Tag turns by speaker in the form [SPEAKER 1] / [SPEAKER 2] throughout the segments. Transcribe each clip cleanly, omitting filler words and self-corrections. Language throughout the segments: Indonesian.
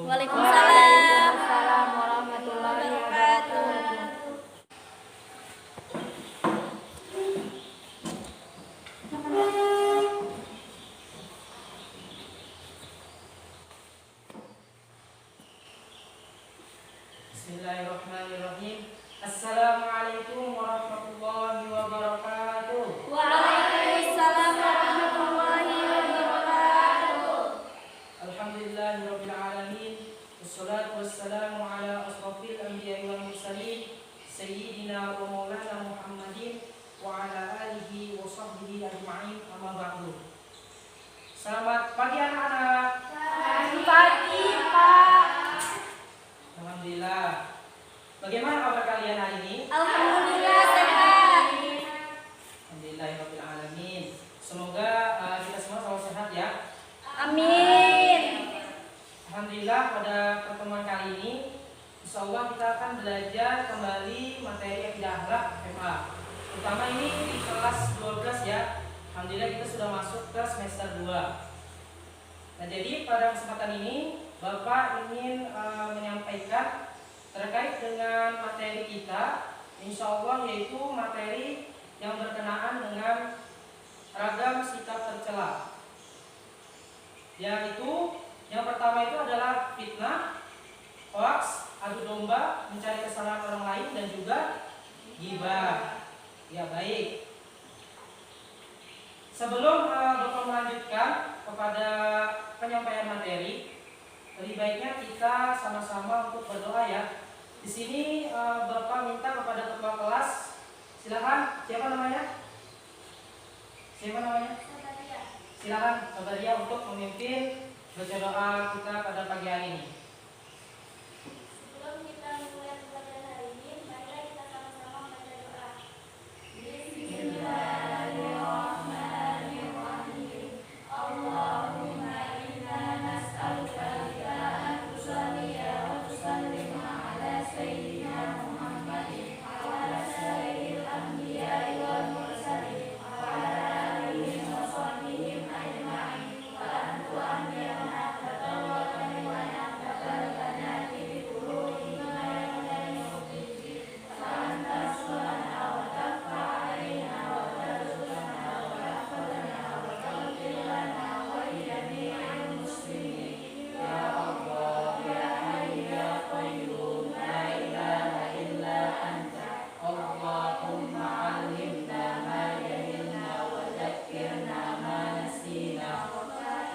[SPEAKER 1] Waalaikumsalam
[SPEAKER 2] warahmatullahi wabarakatuh.
[SPEAKER 3] Bismillahirrahmanirrahim. Assalamualaikum warahmatullahi wabarakatuh.
[SPEAKER 1] Waalaikumsalam warahmatullahi wabarakatuh.
[SPEAKER 3] Alhamdulillahirabbil alamin. Wassalatu wassalamu ala asrofil anbiya'i wal mursalin sayyidina wa maulana Muhammadin wa ala alihi wa sahbihi ajma'in, amma ba'du. Selamat pagi anak-anak.
[SPEAKER 1] Selamat pagi, Pak.
[SPEAKER 3] Alhamdulillah. Bagaimana kabar kalian hari ini?
[SPEAKER 1] Alhamdulillah sehat.
[SPEAKER 3] Alhamdulillahirabbil alamin. Semoga kita semua selalu sehat ya.
[SPEAKER 1] Amin.
[SPEAKER 3] Alhamdulillah, pada pertemuan kali ini insyaallah kita akan belajar kembali materi akidah akhlak FA. Terutama ini di kelas 12 ya. Alhamdulillah kita sudah masuk ke semester 2. Nah, jadi pada kesempatan ini Bapak ingin menyampaikan terkait dengan materi kita, insyaallah, yaitu materi yang berkenaan dengan ragam sikap tercela. Yaitu yang pertama itu adalah fitnah, hoax, adu domba, mencari kesalahan orang lain, dan juga ghibah. Ya, baik. Sebelum Bapak melanjutkan kepada penyampaian materi, lebih baiknya kita sama-sama untuk berdoa ya. Di sini Bapak minta kepada ketua kelas, silakan, siapa namanya? Siapa namanya? Silakan Sabaria untuk memimpin baca doa kita pada pagi hari ini.
[SPEAKER 4] Sebelum kita mulai pelajaran hari ini, mari kita sama-sama membaca doa. Bismillahirrahmanirrahim. Allahumma inna nas'aluka an tusalliya wa tusallima ala sayyidina Muhammadin wa ala sayyidil anbiya'i wal mursalin wa ala alihi wa sahbihi ajma'in wa an tu'ammirna fatawakkalna wa nafa'alna bi qulubina ya mu'minin wa anta subhana wa tafa alaina wa tarzuqna wa rahmatana wa taghfir lana wa li jami'il muslimin ya Allah ya hayy ya qayyum la ilaha illa anta Allahumma 'allimna ma jahilna wa dhakkirna ma nasina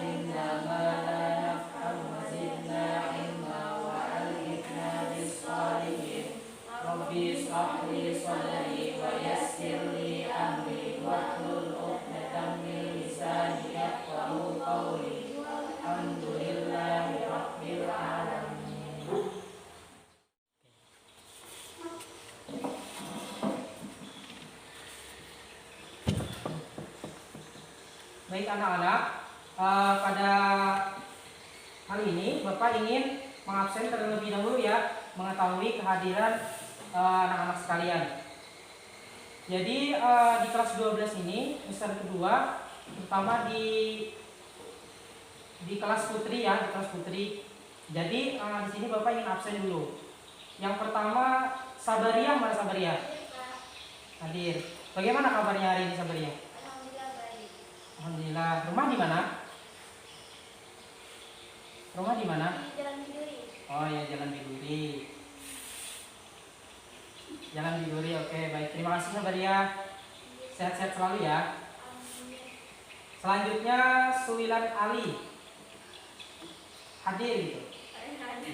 [SPEAKER 4] inna ma la nafhamu zidna ilma wa alhikna bis salihin Rabbi ishrah li sadri wa yassir li amri wahlul 'uqdatam min lisani yafqahu qawli alhamdulillahi rabbil alamin. Baik anak-anak, pada hari ini Bapak ingin mengabsen terlebih dahulu ya, mengetahui kehadiran anak-anak sekalian. Jadi di kelas 12 ini, semester kedua, terutama di kelas putri ya, di kelas putri. Jadi di sini Bapak ingin absen dulu. Yang pertama Sabaria, mana Sabaria? Hadir. Bagaimana kabarnya hari ini Sabaria? Alhamdulillah baik.
[SPEAKER 3] Alhamdulillah. Rumah di mana? Rumah di mana?
[SPEAKER 4] Di Jalan Biduri.
[SPEAKER 3] Oh ya, Jalan Biduri. Jalan Biduri, oke, baik. Terima kasih Sabaria. Sehat-sehat selalu ya.
[SPEAKER 4] Alhamdulillah.
[SPEAKER 3] Selanjutnya Suwilan Ali. Hadir gitu.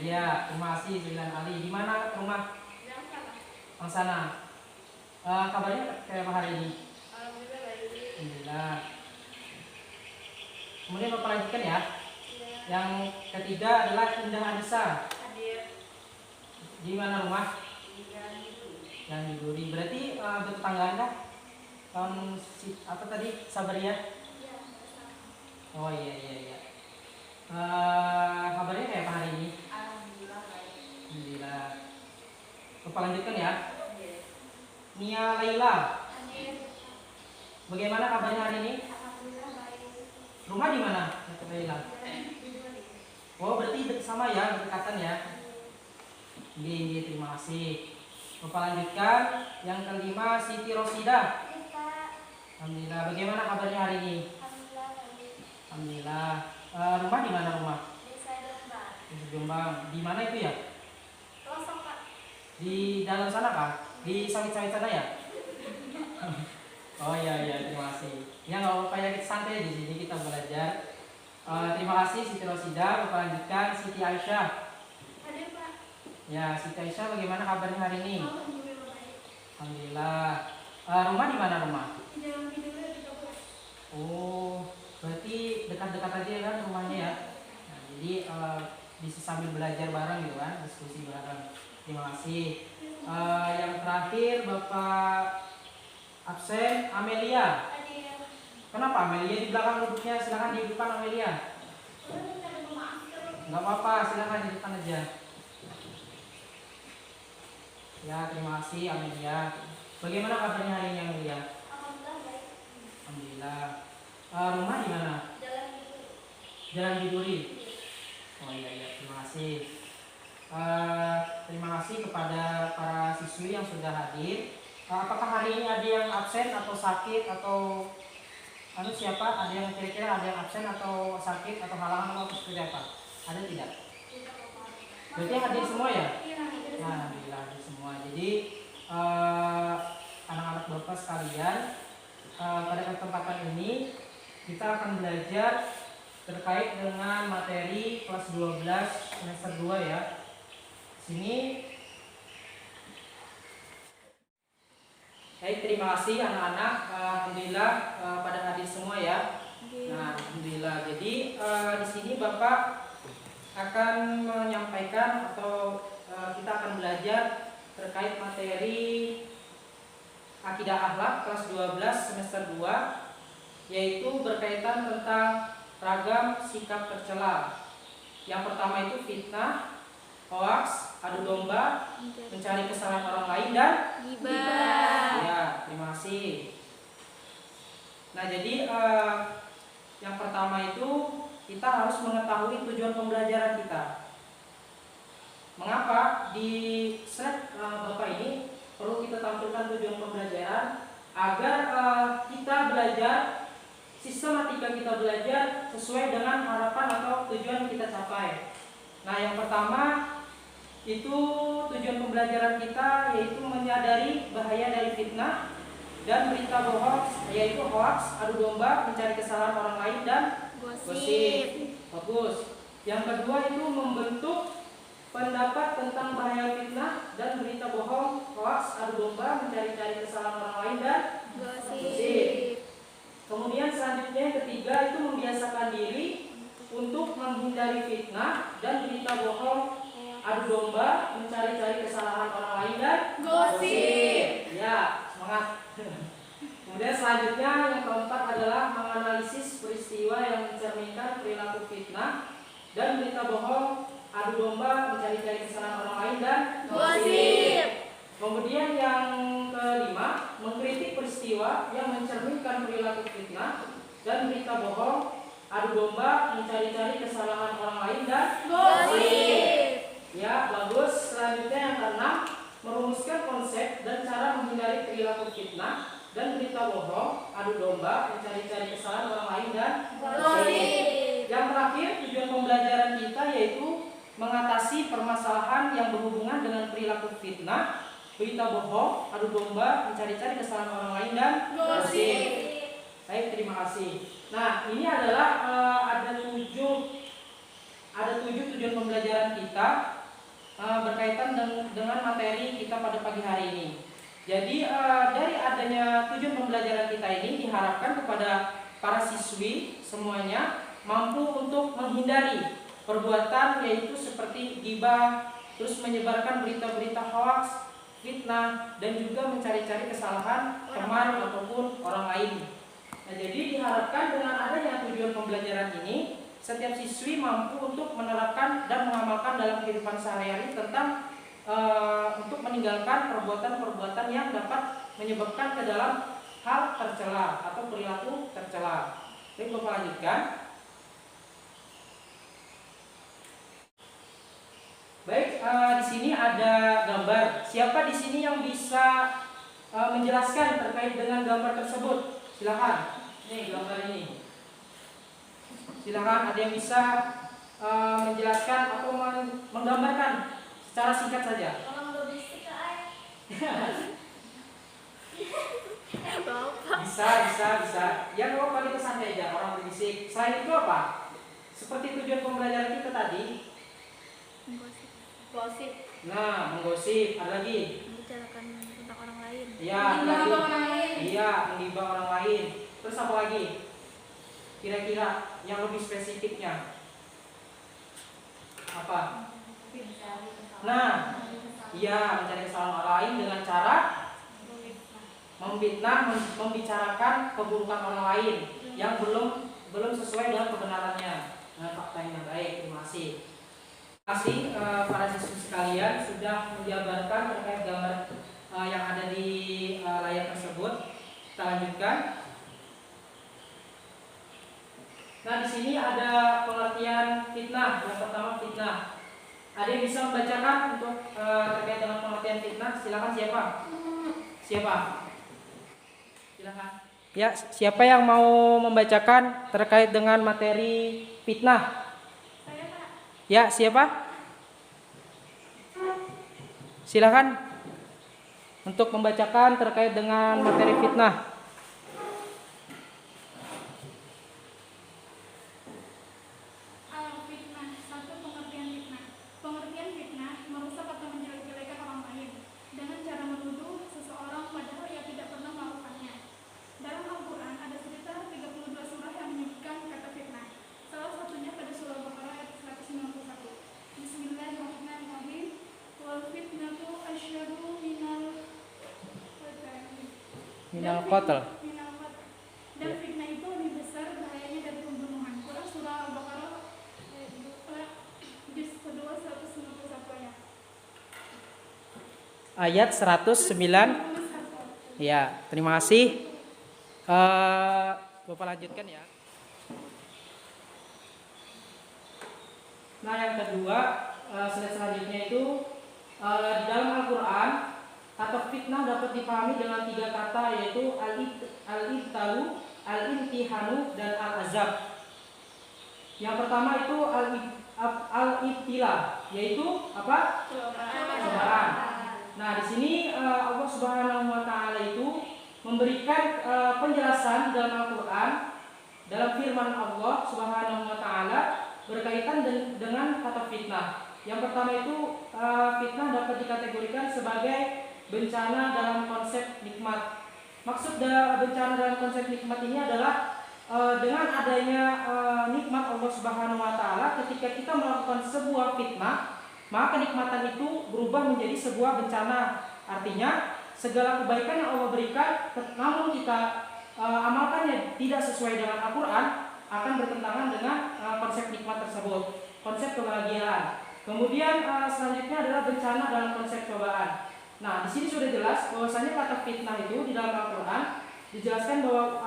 [SPEAKER 3] Iya, terima kasih Suwilan Ali. Di mana rumah? Di sana. Kabarnya kayak apa hari ini?
[SPEAKER 4] Alhamdulillah baik.
[SPEAKER 3] Alhamdulillah. Kemudian Bapak lanjutkan ya. Yang ketiga adalah Indah Anissa.
[SPEAKER 4] Hadir.
[SPEAKER 3] Di mana rumah?
[SPEAKER 4] Di Jalan Biduri.
[SPEAKER 3] Jalan Biduri. Berarti bertetanggaan kah? Tahun apa tadi? Sabaria?
[SPEAKER 4] Iya, bersama.
[SPEAKER 3] Oh iya. Kabarnya kayak apa hari ini?
[SPEAKER 4] Alhamdulillah baik.
[SPEAKER 3] Alhamdulillah. Bapak lanjutkan ya.
[SPEAKER 4] Hadir.
[SPEAKER 3] Nia Laila.
[SPEAKER 4] Hadir.
[SPEAKER 3] Bagaimana kabarnya hari ini?
[SPEAKER 4] Alhamdulillah baik.
[SPEAKER 3] Rumah di mana? Laila.
[SPEAKER 4] Jalan Biduri.
[SPEAKER 3] Oh, berarti
[SPEAKER 4] sama ya, berdekatan ya. Ini terima kasih. Bapak lanjutkan. Yang kelima, Siti Rosida. Alhamdulillah. Bagaimana kabarnya hari ini? Alhamdulillah. Rumah di mana rumah? Di Jombang. Di mana itu ya? Di dalam sana kah? Di sawit-sawit sana ya? Oh iya terima kasih. Ya nggak apa-apa ya, kita santai di sini kita belajar. Terima kasih Siti Rosida. Bapak lanjutkan Siti Aisyah. Ya Siti Aisyah, bagaimana kabarnya hari ini? Alhamdulillah. Rumah di mana rumah? Oh, berarti dekat-dekat aja kan rumahnya ya. Nah, jadi bisa sambil belajar bareng gitu kan, diskusi bareng. Terima kasih. Yang terakhir Bapak absen Amelia. Kenapa Amelia di belakang duduknya? Silakan di depan Amelia. Enggak apa-apa, silakan di depan aja. Ya, terima kasih Amelia. Bagaimana kabarnya hari ini Amelia? Alhamdulillah. Rumah di mana? Jalan Biduri. Oh iya, terima kasih. Terima kasih kepada para siswi yang sudah hadir. Apakah hari ini ada yang absen atau sakit atau siapa? Ada yang kira-kira ada yang absen atau sakit atau halangan atau seperti apa? Ada tidak? Berarti hadir semua ya? Nah, alhamdulillah hadir semua. Jadi anak-anak Bapak sekalian, pada kesempatan ini kita akan belajar terkait dengan materi kelas 12 semester 2 ya. Sini. Baik, terima kasih anak-anak. Alhamdulillah pada hadir semua ya. Nah, alhamdulillah. Jadi di sini Bapak akan menyampaikan atau kita akan belajar terkait materi Akidah Akhlak kelas 12 semester 2, yaitu berkaitan tentang ragam sikap tercela. Yang pertama itu fitnah, hoaks, adu domba, mencari kesalahan orang lain dan
[SPEAKER 1] Ghibah.
[SPEAKER 4] ya, terima kasih. Nah, jadi yang pertama itu kita harus mengetahui tujuan pembelajaran kita. Mengapa di slide Bapak ini perlu kita tampilkan tujuan pembelajaran agar kita belajar, sistematika kita belajar sesuai dengan harapan atau tujuan yang kita capai. Nah, yang pertama itu tujuan pembelajaran kita yaitu menyadari bahaya dari fitnah dan berita bohong, yaitu hoaks, adu domba, mencari kesalahan orang lain dan gosip. Bagus. Yang kedua itu membentuk pendapat tentang bahaya fitnah dan berita bohong, hoaks, adu domba, mencari-cari kesalahan orang lain dan gosip. Kemudian selanjutnya yang ketiga itu membiasakan diri untuk menghindari fitnah dan berita bohong, adu domba, mencari-cari kesalahan orang lain dan gosip. Ya, semangat. Kemudian selanjutnya yang keempat adalah menganalisis peristiwa yang mencerminkan perilaku fitnah dan berita bohong, adu domba, mencari-cari kesalahan orang lain dan gosip. Kemudian yang kelima, mengkritik peristiwa yang mencerminkan perilaku fitnah dan berita bohong, adu domba, mencari-cari kesalahan orang lain dan gosip. Ya, bagus. Selanjutnya yang keenam, merumuskan konsep dan cara menghindari perilaku fitnah dan berita bohong, adu domba, mencari-cari kesalahan orang lain dan gosip. Yang terakhir, tujuan pembelajaran kita yaitu mengatasi permasalahan yang berhubungan dengan perilaku fitnah, berita bohong, adu domba, mencari-cari kesalahan orang lain dan gosip. Baik, terima kasih. Nah, ini adalah ada tujuh tujuan pembelajaran kita berkaitan dengan materi kita pada pagi hari ini. Jadi dari adanya tujuan pembelajaran kita ini diharapkan kepada para siswi semuanya mampu untuk menghindari perbuatan yaitu seperti ghibah, terus menyebarkan berita-berita hoaks, fitnah, dan juga mencari-cari kesalahan teman ataupun orang lain. Nah, jadi diharapkan dengan adanya tujuan pembelajaran ini, setiap siswi mampu untuk menerapkan dan mengamalkan dalam kehidupan sehari-hari tentang untuk meninggalkan perbuatan-perbuatan yang dapat menyebabkan ke dalam hal tercela atau perilaku tercela. Baik, Bapak lanjutkan. ada gambar. Siapa di sini yang bisa menjelaskan terkait dengan gambar tersebut? Silakan. Nih gambar ini. Silakan, ada yang bisa menjelaskan atau menggambarkan secara singkat saja.
[SPEAKER 1] Tolong logistik ay.
[SPEAKER 4] Bisa. Ya nggak apa-apa, kita santai aja, orang berbisik. Selain itu apa? Seperti tujuan pembelajaran kita tadi.
[SPEAKER 2] Gosip.
[SPEAKER 4] Nah, menggosip. Ada lagi?
[SPEAKER 2] Membicarakan tentang orang lain.
[SPEAKER 4] Iya,
[SPEAKER 1] Menghibah
[SPEAKER 4] lagi.
[SPEAKER 1] orang lain.
[SPEAKER 4] Iya, menghibah orang lain. Terus apa lagi? Kira-kira yang lebih spesifiknya apa? Nah, iya, mencari kesalahan orang lain dengan cara memfitnah, membicarakan keburukan orang lain yang belum sesuai dengan kebenarannya. Nah, fakta yang baik. Terima kasih. Terima kasih para siswa sekalian sudah menjabarkan terkait gambar yang ada di layar tersebut. Kita lanjutkan. Nah, di sini ada pengertian fitnah. Yang pertama fitnah. Ada yang bisa membacakan untuk terkait dengan pengertian fitnah? Silakan siapa? Siapa? Silakan. Ya, siapa yang mau membacakan terkait dengan materi fitnah? Ya, siapa? Silakan untuk membacakan terkait dengan materi fitnah.
[SPEAKER 5] Fitnah. Satu, pengertian fitnah. Pengertian fitnah merusak atau menjelek-jelekan orang lain dengan cara menuduh seseorang padahal ia tidak pernah melakukannya. Dalam Al-Quran ada sekitar 32 surah yang menyebutkan kata fitnah. Salah satunya pada surah Al-Baqarah ayat 191. Bismillahirrahmanirrahim. Wal fitnatu asyadu
[SPEAKER 4] Minal qatl.
[SPEAKER 5] Dan fitnah itu lebih besar bahayanya dari pembunuhan. Quran surah Al-Baqarah juz kedua 191 ayat.
[SPEAKER 4] Ayat 109. Ya, terima kasih. Bapak lanjutkan ya. Nah, yang kedua, slide selanjutnya itu di dalam Al-Quran kata fitnah dapat dipahami dengan 3 kata, yaitu al-ibtalu, al-imtihanu, dan al-azab. Yang pertama itu al-ibtila, yaitu apa? Cobaan. Nah, di sini Allah Subhanahu wa taala itu memberikan penjelasan dalam Al-Quran, dalam firman Allah Subhanahu wa taala berkaitan dengan kata fitnah. Yang pertama itu fitnah dapat dikategorikan sebagai bencana dalam konsep nikmat. Maksud bencana dalam konsep nikmat ini adalah dengan adanya nikmat Allah Subhanahu wa taala, ketika kita melakukan sebuah fitnah, maka kenikmatan itu berubah menjadi sebuah bencana. Artinya segala kebaikan yang Allah berikan, namun kita amalkannya tidak sesuai dengan Al-Quran, akan bertentangan dengan konsep nikmat tersebut, konsep kebahagiaan. Kemudian selanjutnya adalah bencana dalam konsep cobaan. Nah, di sini sudah jelas bahwasanya kata fitnah itu di dalam Al-Quran dijelaskan bahwa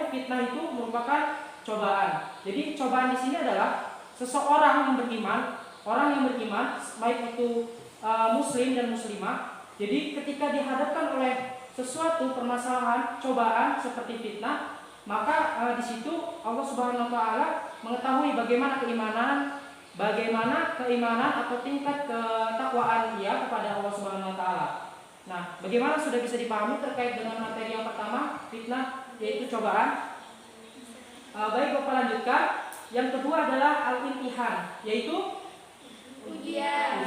[SPEAKER 4] fitnah itu merupakan cobaan. Jadi cobaan di sini adalah seseorang yang beriman, orang yang beriman, baik itu muslim dan muslimah. Jadi ketika dihadapkan oleh sesuatu permasalahan, cobaan seperti fitnah, maka di situ Allah Subhanahu wa taala mengetahui bagaimana keimanan atau tingkat ketakwaan dia kepada Allah Subhanahu wa taala. Nah, bagaimana sudah bisa dipahami terkait dengan materi yang pertama, fitnah, yaitu cobaan. Baik, Bapak lanjutkan. Yang kedua adalah al-imtihan, yaitu ujian.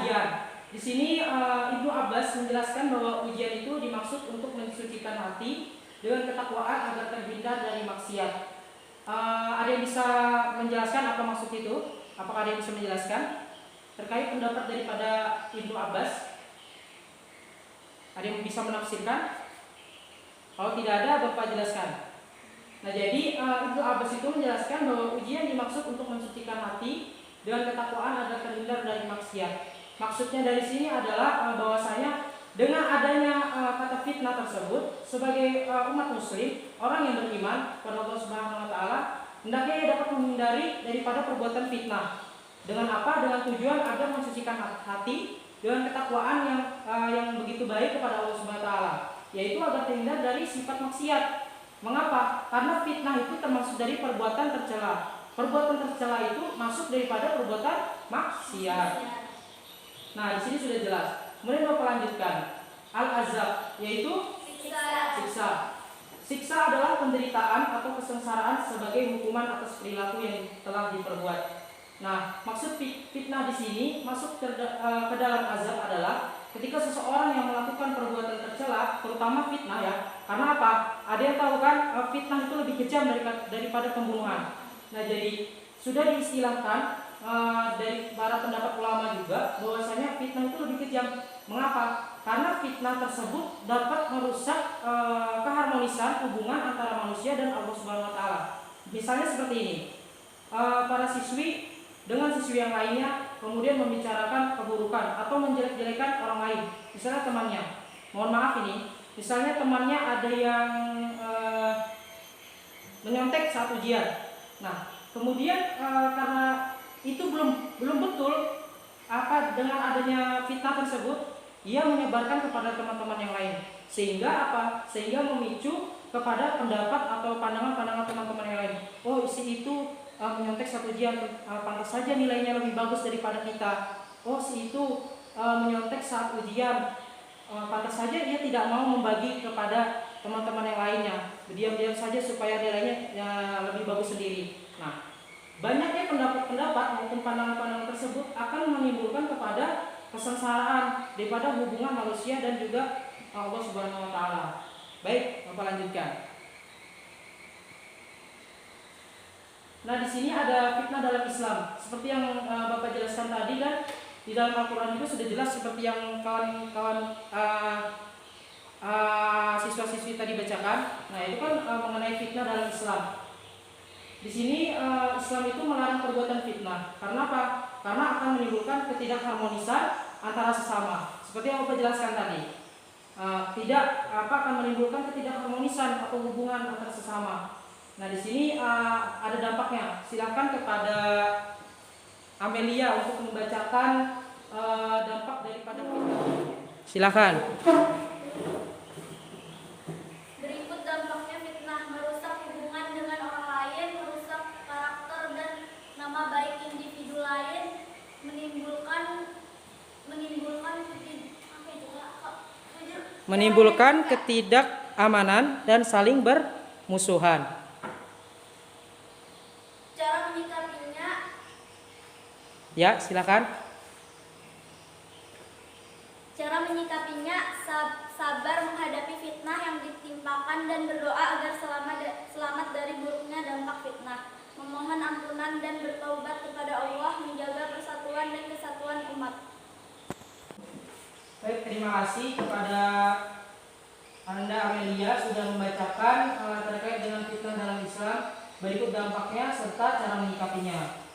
[SPEAKER 4] Di sini Ibnu Abbas menjelaskan bahwa ujian itu dimaksud untuk mensucikan hati dengan ketakwaan agar terhindar dari maksiat. Ada yang bisa menjelaskan apa maksud itu? Apakah ada yang bisa menjelaskan terkait pendapat daripada Ibnu Abbas? Ada yang bisa menafsirkan? Kalau tidak ada, Bapak jelaskan. Nah, jadi Ibnu Abbas itu menjelaskan bahwa ujian dimaksud untuk mensucikan hati dengan ketakwaan agar terhindar dari maksiat. Maksudnya dari sini adalah bahwasanya dengan adanya kata fitnah tersebut, sebagai umat muslim, orang yang beriman kepada Allah Subhanahu wa taala, hendaknya ia dapat menghindari daripada perbuatan fitnah. Dengan apa? Dengan tujuan agar mensucikan hati dengan ketakwaan yang begitu baik kepada Allah Subhanahu wa taala, yaitu agar terhindar dari sifat maksiat. Mengapa? Karena fitnah itu termasuk dari perbuatan tercela. Perbuatan tercela itu masuk daripada perbuatan maksiat. Nah, di sini sudah jelas. Kemudian Bapak lanjutkan. Al-azab yaitu siksa. Siksa adalah penderitaan atau kesengsaraan sebagai hukuman atas perilaku yang telah diperbuat. Nah, maksud fitnah di sini masuk ke dalam azab adalah ketika seseorang yang melakukan perbuatan tercela, terutama fitnah ya. Karena apa? Ada yang tahu kan fitnah itu lebih kejam daripada pembunuhan. Nah, jadi sudah diistilahkan dari para pendapat ulama juga bahwasanya fitnah itu lebih kejam. Mengapa? Karena fitnah tersebut dapat merusak keharmonisan hubungan antara manusia dan Allah Subhanahu wa taala. Misalnya seperti ini. Para siswi dengan siswi yang lainnya kemudian membicarakan keburukan atau menjelek-jelekan orang lain. Misalnya temannya. Mohon maaf ini, misalnya temannya ada yang menyontek saat ujian. Nah, kemudian karena itu belum betul dengan adanya fitnah tersebut, ia menyebarkan kepada teman-teman yang lain, sehingga sehingga memicu kepada pendapat atau pandangan-pandangan teman-teman yang lain. Oh, si itu menyontek satu ujian, pantas saja nilainya lebih bagus daripada kita. Oh, si itu menyontek saat ujian, pantas saja dia tidak mau membagi kepada teman-teman yang lainnya, diam-diam saja supaya nilainya lebih bagus sendiri. Nah, banyaknya pendapat-pendapat maupun pandangan-pandangan tersebut akan menimbulkan kepada kesengsaraan daripada hubungan manusia dan juga Allah Subhanahu wa taala. Baik, Bapak lanjutkan. Nah, di sini ada fitnah dalam Islam. Seperti yang Bapak jelaskan tadi kan, di dalam Al-Qur'an itu sudah jelas seperti yang kawan-kawan siswa-siswi tadi bacakan. Nah, itu kan mengenai fitnah dalam Islam. Di sini Islam itu melarang perbuatan fitnah. Karena apa? Karena akan menimbulkan ketidakharmonisan antara sesama. Seperti yang Bapak jelaskan tadi. Akan menimbulkan ketidakharmonisan atau hubungan antara sesama. Nah, di sini ada dampaknya. Silakan kepada Amelia untuk membacakan dampak daripada fitnah. Silakan.
[SPEAKER 1] Berikut dampaknya fitnah: merusak hubungan dengan orang lain, merusak karakter dan nama baik individu lain,
[SPEAKER 4] menimbulkan ketidakamanan dan saling bermusuhan.
[SPEAKER 1] Cara menyikapinya,
[SPEAKER 4] Ya, silakan.
[SPEAKER 1] sabar menghadapi fitnah yang ditimpakan dan berdoa agar selamat dari buruknya dampak fitnah. Memohon ampunan dan bertaubat kepada Allah, menjaga persatuan dan kesatuan umat.
[SPEAKER 4] Baik, terima kasih kepada Anda Amelia sudah membacakan terkait dengan fitnah dalam Islam, berikut dampaknya serta cara menyikapinya.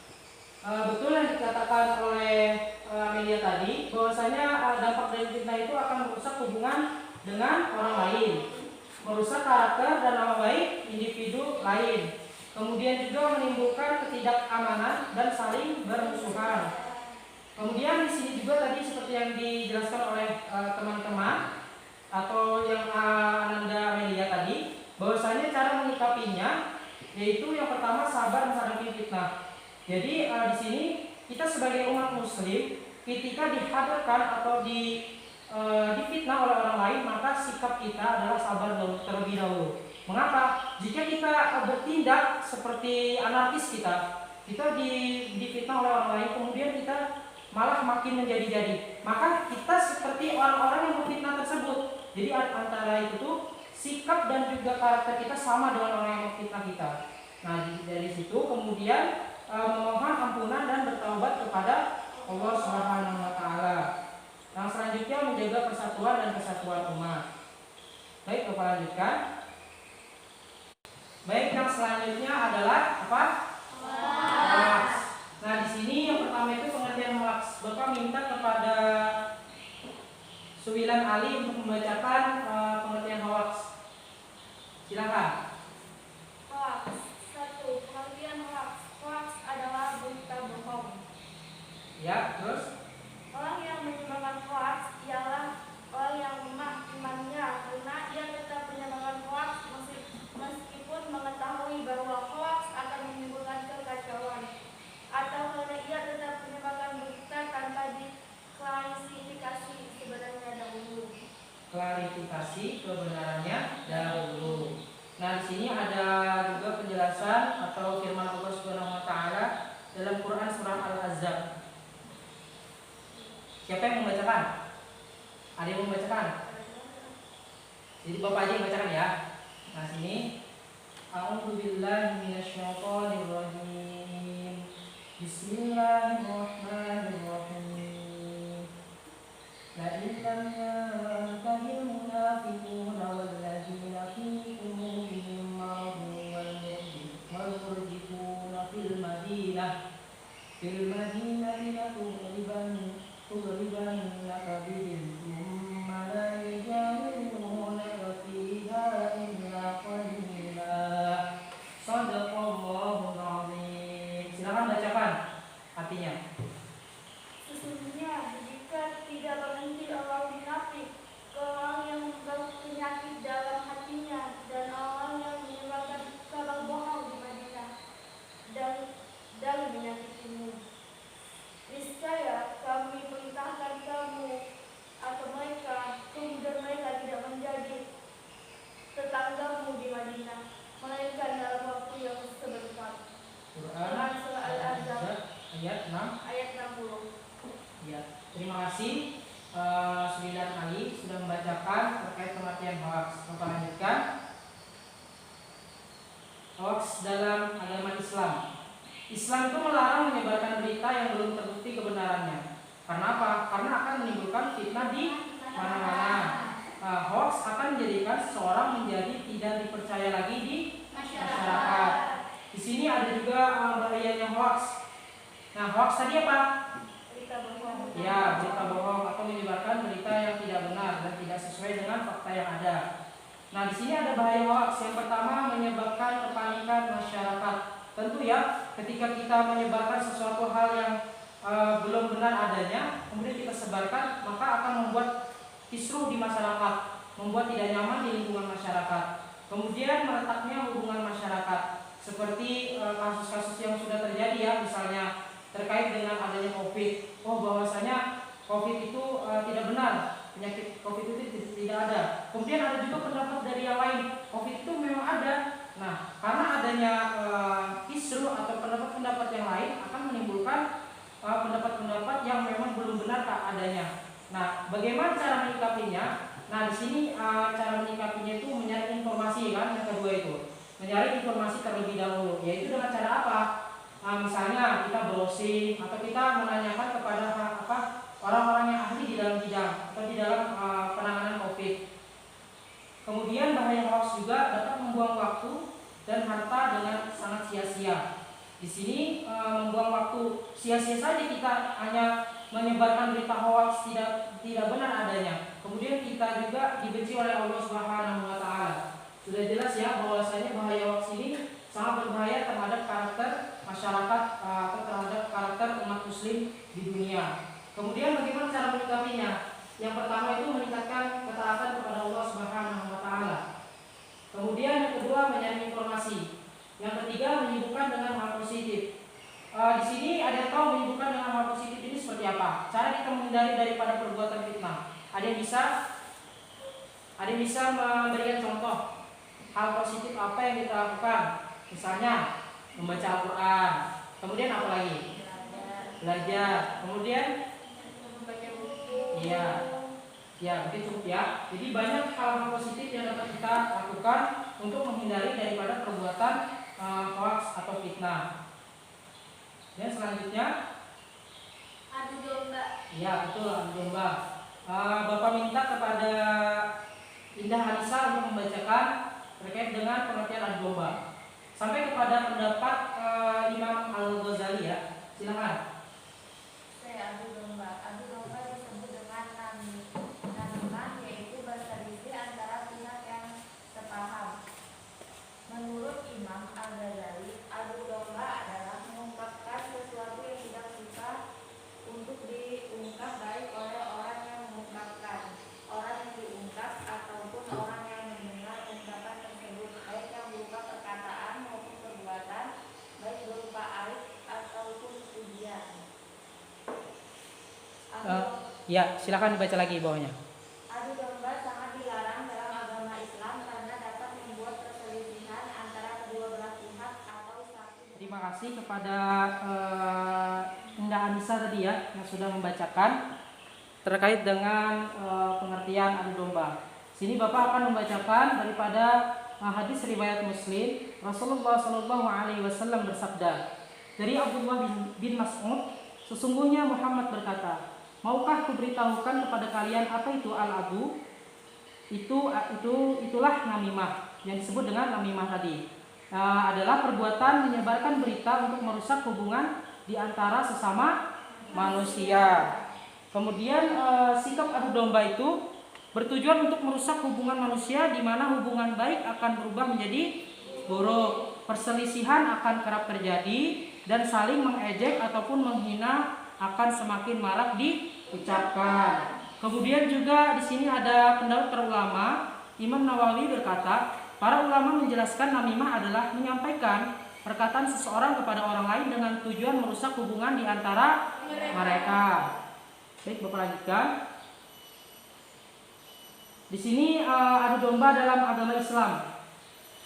[SPEAKER 4] Betul yang dikatakan oleh Amelia tadi, bahwasanya dampak dari fitnah itu akan merusak hubungan dengan orang lain, merusak karakter dan nama baik individu lain, kemudian juga menimbulkan ketidakamanan dan saling bermusuhan. Kemudian di sini juga tadi seperti yang dijelaskan oleh teman-teman atau yang Ananda Amelia tadi, bahwasanya cara menyikapinya yaitu yang pertama sabar menghadapi fitnah. Jadi di sini kita sebagai umat muslim ketika dihadapkan atau difitnah oleh orang lain, maka sikap kita adalah sabar terlebih dahulu. Mengapa? Jika kita bertindak seperti anarkis, kita difitnah oleh orang lain, kemudian kita malah makin menjadi-jadi, maka kita seperti orang-orang yang berfitnah tersebut. Jadi antara itu tuh sikap dan juga karakter kita sama dengan orang yang memfitnah kita. Nah, dari situ kemudian memohon ampunan dan bertaubat kepada Allah Subhanahu wa taala. Yang selanjutnya menjaga persatuan dan kesatuan umat. Baik, Bapak lanjutkan. Baik, yang selanjutnya adalah apa? Hoax. Nah, di sini yang pertama itu pengertian hoax. Bapak minta kepada Suwilan Ali untuk membacakan pengertian hoax. Silakan.
[SPEAKER 5] Hoax. 1. Pengertian hoax. Hoax adalah berita bohong.
[SPEAKER 4] Ya, terus
[SPEAKER 5] Orang yang menyebarkan
[SPEAKER 4] konfirmasi kebenarannya dahulu. Nah, di sini ada juga penjelasan atau firman Allah Subhanahu wa taala dalam Quran surah Al-Ahzab. Siapa yang membacakan? Ada yang membacakan? Jadi Bapak aja yang bacakan ya. Nah, sini A'udzubillahi minasyaitonirrajim. Bismillahirrahmanirrahim. La illam yantahil munafiquna walladzina fi qulubihim maradun wal murjifuna fil madinati tughribanaka bihim thumma la yujawirunaka fiha illa qalila. Shadaqallahul azim. Silakan bacakan artinya.
[SPEAKER 1] Sesungguhnya jika tidak berhenti orang munafik, ke orang yang berpenyakit dalam hatinya, dan orang yang menyebarkan kabar bohong di Madinah, dan menyakitimu. Niscaya kami perintahkan kamu atau mereka, kemudian mereka tidak menjadi tetanggamu di Madinah, melainkan dalam waktu yang sebentar.
[SPEAKER 4] Quran
[SPEAKER 1] Surah Al-Ahzab
[SPEAKER 4] ayat 6.
[SPEAKER 1] ayat 60.
[SPEAKER 4] Ya, terima kasih 9 kali sudah membacakan terkait pengertian hoax. Bapak lanjutkan. Hoax dalam agama Islam. Islam itu melarang menyebarkan berita yang belum terbukti kebenarannya. Karena apa? Karena akan menimbulkan fitnah di mana-mana. Hoax akan menjadikan seseorang menjadi tidak dipercaya lagi di masyarakat. Di sini ada juga bahayanya hoax. Nah, hoax tadi apa?
[SPEAKER 1] Berita bohong.
[SPEAKER 4] Ya, berita bohong atau menyebarkan berita yang tidak benar dan tidak sesuai dengan fakta yang ada. Nah, di sini ada bahaya hoax. Yang pertama, menyebabkan kepanikan masyarakat. Tentu ya, ketika kita menyebarkan sesuatu hal yang belum benar adanya, kemudian kita sebarkan, maka akan membuat kisruh di masyarakat, membuat tidak nyaman di lingkungan masyarakat. Kemudian meretaknya hubungan masyarakat, seperti kasus-kasus yang sudah terjadi ya, misalnya terkait dengan adanya COVID. Oh, bahwasanya COVID itu tidak benar, penyakit COVID itu tidak ada. Kemudian ada juga pendapat dari yang lain, COVID itu memang ada. Nah, karena adanya kisruh atau pendapat-pendapat yang lain akan menimbulkan pendapat-pendapat yang memang belum benar adanya. Nah, bagaimana cara menyikapinya? Nah, di sini cara menyikapinya itu mencari informasi kan, yang kedua itu mencari informasi terlebih dahulu, yaitu dengan cara apa? Misalnya kita browsing atau kita menanyakan kepada orang-orang yang ahli di dalam bidang atau di dalam penanganan COVID. Kemudian bahaya hoax juga dapat membuang waktu dan harta dengan sangat sia-sia. Di sini membuang waktu, sia-sia saja kita hanya menyebarkan berita hoax tidak benar adanya. Kemudian kita juga dibenci oleh Allah Subhanahu wa taala. Sudah jelas ya bahwasanya bahaya hoax ini sangat berbahaya terhadap karakter masyarakat atau terhadap karakter umat muslim di dunia. Kemudian bagaimana cara menyikapinya? Yang pertama itu meningkatkan ketaatan kepada Allah Subhanahu wa taala. Kemudian yang kedua mencari informasi. Yang ketiga menyibukkan dengan hal positif. Di sini ada yang tahu menyibukkan dengan hal positif ini seperti apa? Cara kita menghindari daripada perbuatan fitnah. Ada yang bisa memberikan contoh hal positif apa yang kita lakukan? Misalnya membaca Al-Quran. Kemudian apa lagi? Belajar. Kemudian
[SPEAKER 1] Membaca buku.
[SPEAKER 4] Ya, mungkin cukup ya. Jadi banyak hal-hal positif yang dapat kita lakukan untuk menghindari daripada perbuatan hoax atau fitnah. Dan selanjutnya,
[SPEAKER 1] Adu domba.
[SPEAKER 4] ya betul, adu domba. Bapak minta kepada Indah Anissa untuk membacakan terkait dengan pengertian adu domba sampai kepada pendapat Imam Al-Ghazali ya. Silakan.
[SPEAKER 6] Saya adu domba. Adu domba disebut dengan namimah, yaitu berselisih antara pihak yang sepaham. Menurut Imam Al-Ghazali, adu domba adalah mengungkapkan sesuatu yang tidak suka untuk diungkap, baik oleh orang yang mengungkapkan, orang yang diungkap, ataupun orang yang mendengar ungkapan tersebut, baik yang berupa perkataan maupun perbuatan, baik berupa aib ataupun pujian.
[SPEAKER 4] Ya, silakan dibaca lagi bawahnya.
[SPEAKER 6] Adu domba sangat dilarang dalam
[SPEAKER 4] kasih kepada Indah Anissa tadi ya yang sudah membacakan terkait dengan pengertian adu domba. Sini Bapak akan membacakan daripada hadis riwayat Muslim. Rasulullah Shallallahu Alaihi Wasallam bersabda dari Abdullah bin Mas'ud, sesungguhnya Muhammad berkata, maukah kuberitahukan kepada kalian apa itu al-adu? Itulah namimah yang disebut dengan namimah tadi. Adalah perbuatan menyebarkan berita untuk merusak hubungan di antara sesama manusia. Kemudian sikap adu domba itu bertujuan untuk merusak hubungan manusia di mana hubungan baik akan berubah menjadi buruk. Perselisihan akan kerap terjadi dan saling mengejek ataupun menghina akan semakin marak diucapkan. Kemudian juga di sini ada pendapat para ulama. Imam Nawawi berkata, para ulama menjelaskan namimah adalah menyampaikan perkataan seseorang kepada orang lain dengan tujuan merusak hubungan di antara mereka. Baik, Bapak lanjutkan. Di sini adu domba dalam agama Islam.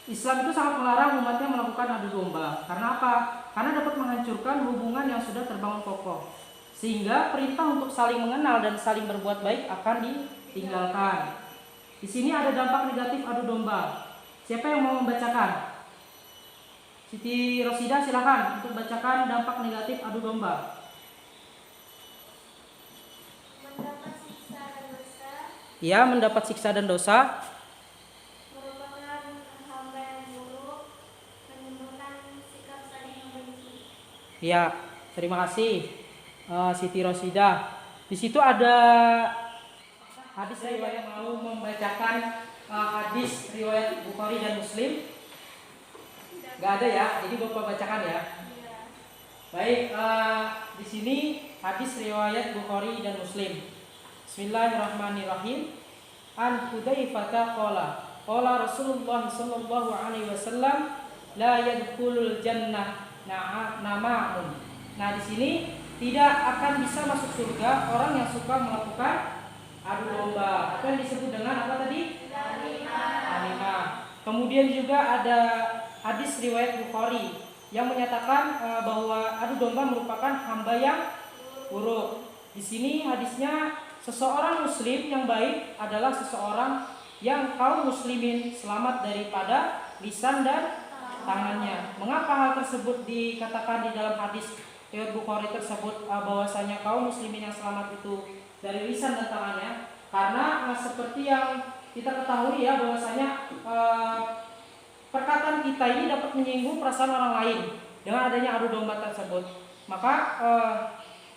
[SPEAKER 4] Islam itu sangat melarang umatnya melakukan adu domba. Karena apa? Karena dapat menghancurkan hubungan yang sudah terbangun kokoh. Sehingga perintah untuk saling mengenal dan saling berbuat baik akan ditinggalkan. Di sini ada dampak negatif adu domba. Siapa yang mau membacakan? Siti Rosida silakan untuk bacakan dampak negatif adu domba.
[SPEAKER 1] Mendapat siksa dan dosa,
[SPEAKER 4] Ya, mendapat siksa dan dosa.
[SPEAKER 1] merupakan hamba yang buruk, menimbulkan sikap saling membenci.
[SPEAKER 4] Ya, terima kasih Siti Rosida. Di situ ada hadis riwayat mau membacakan hadis riwayat Bukhari dan Muslim. Gak ada ya, jadi Bapak bacakan ya. Baik, di sini hadis riwayat Bukhari dan Muslim. Bismillahirrahmanirrahim. An Hudzaifah qala Rasulullah sallallahu alaihi wasallam la yadkhulul jannah nama'un. Nah, di sini tidak akan bisa masuk surga orang yang suka melakukan adu domba. Apa yang disebut dengan apa tadi? Namimah. Kemudian juga ada hadis riwayat Bukhari yang menyatakan bahwa adu domba merupakan hamba yang buruk. Di sini hadisnya seseorang muslim yang baik adalah seseorang yang kaum muslimin selamat daripada lisan dan tangannya. Mengapa hal tersebut dikatakan di dalam hadis riwayat Bukhari tersebut bahwasanya kaum muslimin yang selamat itu dari lisan dan tangannya? Karena seperti yang kita ketahui ya bahwasanya perkataan kita ini dapat menyinggung perasaan orang lain dengan adanya adu domba tersebut. Maka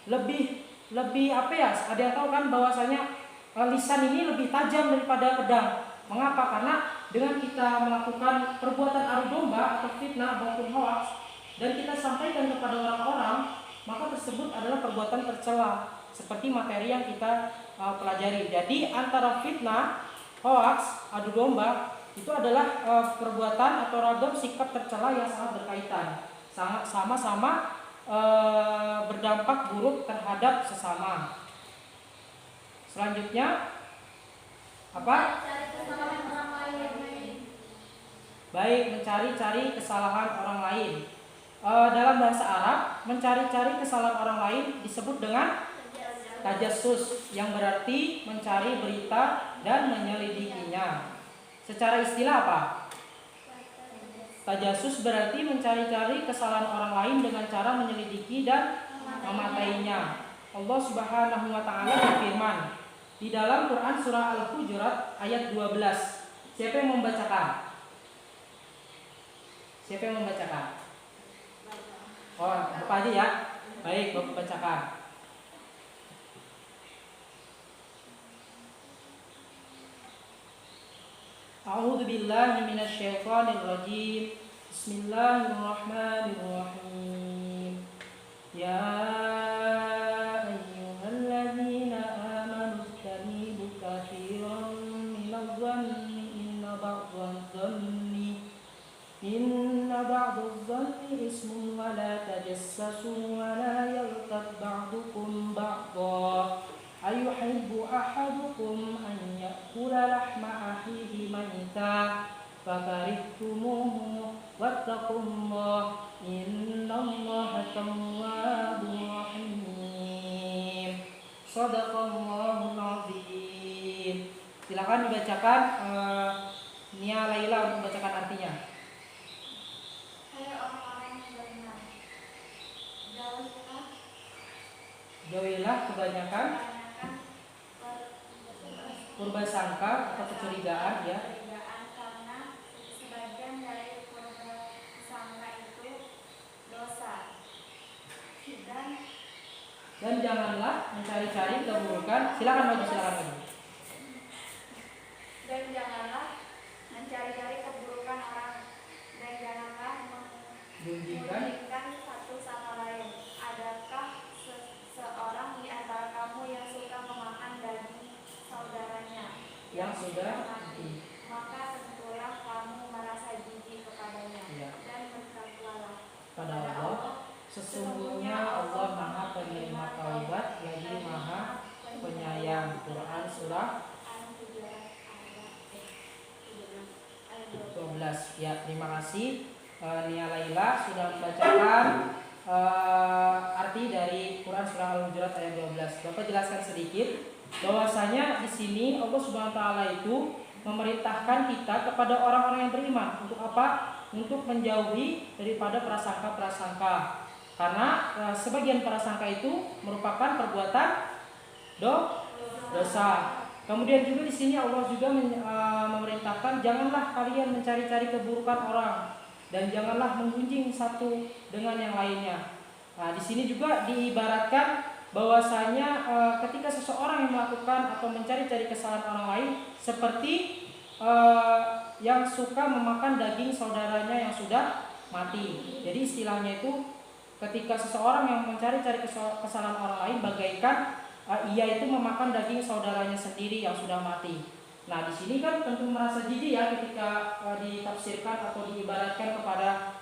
[SPEAKER 4] lebih apa ya? Ada yang tahu kan bahwasanya lisan ini lebih tajam daripada pedang. Mengapa? Karena dengan kita melakukan perbuatan adu domba atau fitnah maupun hoax dan kita sampaikan kepada orang-orang, maka tersebut adalah perbuatan tercela seperti materi yang kita pelajari. Jadi antara fitnah, hoax, adu domba itu adalah perbuatan atau ragam sikap tercela yang sangat berkaitan, sama-sama berdampak buruk terhadap sesama. Selanjutnya apa? Baik, mencari-cari kesalahan orang lain. Dalam bahasa Arab, mencari-cari kesalahan orang lain disebut dengan tajassus, yang berarti mencari berita dan menyelidikinya. Secara istilah apa? Tajassus berarti mencari-cari kesalahan orang lain dengan cara menyelidiki dan mematainya. Allah Subhanahu wa taala berfirman di dalam Quran surah Al-Hujurat ayat 12. Siapa yang membacakan? Siapa yang membacakan? Oh, Bapak aja ya. Baik, Bapak bacakan. A'udzu billahi minasy syaithanir rajim. Bismillahirrahmanirrahim. Ya ayyuhalladzina amanu ijtanibu katsiran minadh-dhanni inna ba'dadh-dhanni ismun wa la tajassasu wa la yaghtab ba'dukum ba'dha ayuhibbu ahadukum an ya'kula lahma akhihi mayta fakarihtumuhu wattaqullaha Innallaha tawwabur rahim. Shadaqallahul azim. Silakan dibacakan Nia Laila untuk membacakan artinya.
[SPEAKER 6] Hai orang-orang yang beriman,
[SPEAKER 4] Jauhilah kebanyakan purbasangka atau kecurigaan ya.
[SPEAKER 6] karena sebagian dari purbasangka itu dosa.
[SPEAKER 4] Dan janganlah mencari-cari keburukan. Silakan maju, silakan maju.
[SPEAKER 6] Dan janganlah mencari-cari keburukan orang, dan janganlah
[SPEAKER 4] Gunjingkan
[SPEAKER 6] mengunjingkan satu sama lain. Adakah seorang di antara kamu yang suka memakan daging saudaranya
[SPEAKER 4] yang sudah
[SPEAKER 6] mati? Maka tentulah kamu merasa jijik kepadanya,
[SPEAKER 4] ya.
[SPEAKER 6] Dan bertakwalah
[SPEAKER 4] pada Allah. Sesungguhnya Allah Maha Penerima Taubat lagi Maha Penyayang. Quran surah 12. Ya, terima kasih Nia Laila sudah membacakan arti dari Quran surah Al-Hujurat ayat 12. Bapak jelaskan sedikit bahwasanya di sini Allah Subhanahu wa taala itu memerintahkan kita kepada orang-orang yang beriman untuk apa? Untuk menjauhi daripada prasangka-prasangka. Karena sebagian prasangka itu merupakan perbuatan dosa. Kemudian juga di sini Allah juga memerintahkan janganlah kalian mencari-cari keburukan orang dan janganlah menggunjing satu dengan yang lainnya. Nah, di sini juga diibaratkan bahwasanya ketika seseorang yang melakukan atau mencari-cari kesalahan orang lain seperti yang suka memakan daging saudaranya yang sudah mati. Jadi istilahnya itu ketika seseorang yang mencari-cari kesalahan orang lain bagaikan ia itu memakan daging saudaranya sendiri yang sudah mati. Nah, di sini kan tentu merasa jijik ya ketika ditafsirkan atau diibaratkan kepada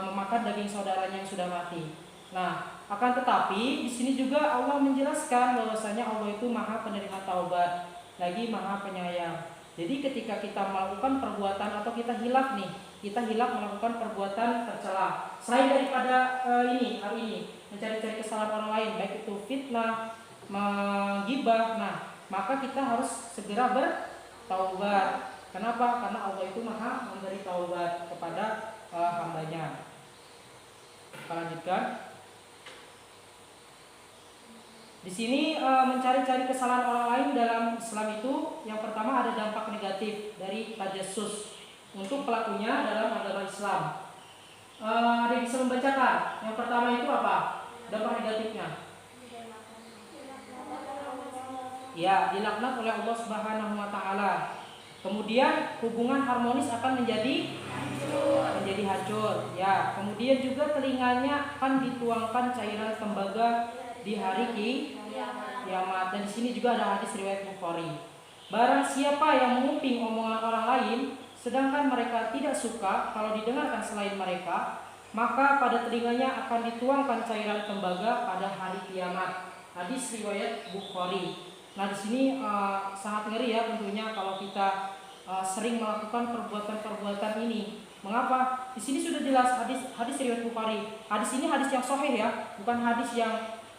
[SPEAKER 4] memakan daging saudaranya yang sudah mati. Nah, akan tetapi di sini juga Allah menjelaskan bahwasanya Allah itu Maha Penerima Taubat, lagi Maha Penyayang. Jadi ketika kita melakukan perbuatan atau kita hilaf melakukan perbuatan tercela, selain daripada hal ini mencari-cari kesalahan orang lain, baik itu fitnah, menggibah, nah maka kita harus segera bertaubat. Kenapa? Karena Allah itu Maha memberi taubat kepada hambanya. Kita lanjutkan. Di sini mencari-cari kesalahan orang lain dalam Islam itu yang pertama ada dampak negatif dari tajassus untuk pelakunya dalam agama Islam. Ada yang bisa membacakan? Yang pertama itu apa? Dampak negatifnya? Ya, dilaknat oleh Allah Subhanahu wa taala. Kemudian hubungan harmonis akan menjadi hancur. Ya, kemudian juga telinganya akan dituangkan cairan tembaga di hari kiamat. Dan di sini juga ada hadis riwayat Bukhari. Barang siapa yang menguping omongan orang lain sedangkan mereka tidak suka kalau didengarkan selain mereka, maka pada telinganya akan dituangkan cairan tembaga pada hari kiamat. Hadis riwayat Bukhari. Nah, di sini sangat ngeri ya tentunya kalau kita sering melakukan perbuatan-perbuatan ini. Mengapa? Di sini sudah jelas hadis riwayat Bukhari. Hadis ini hadis yang sahih ya, bukan hadis yang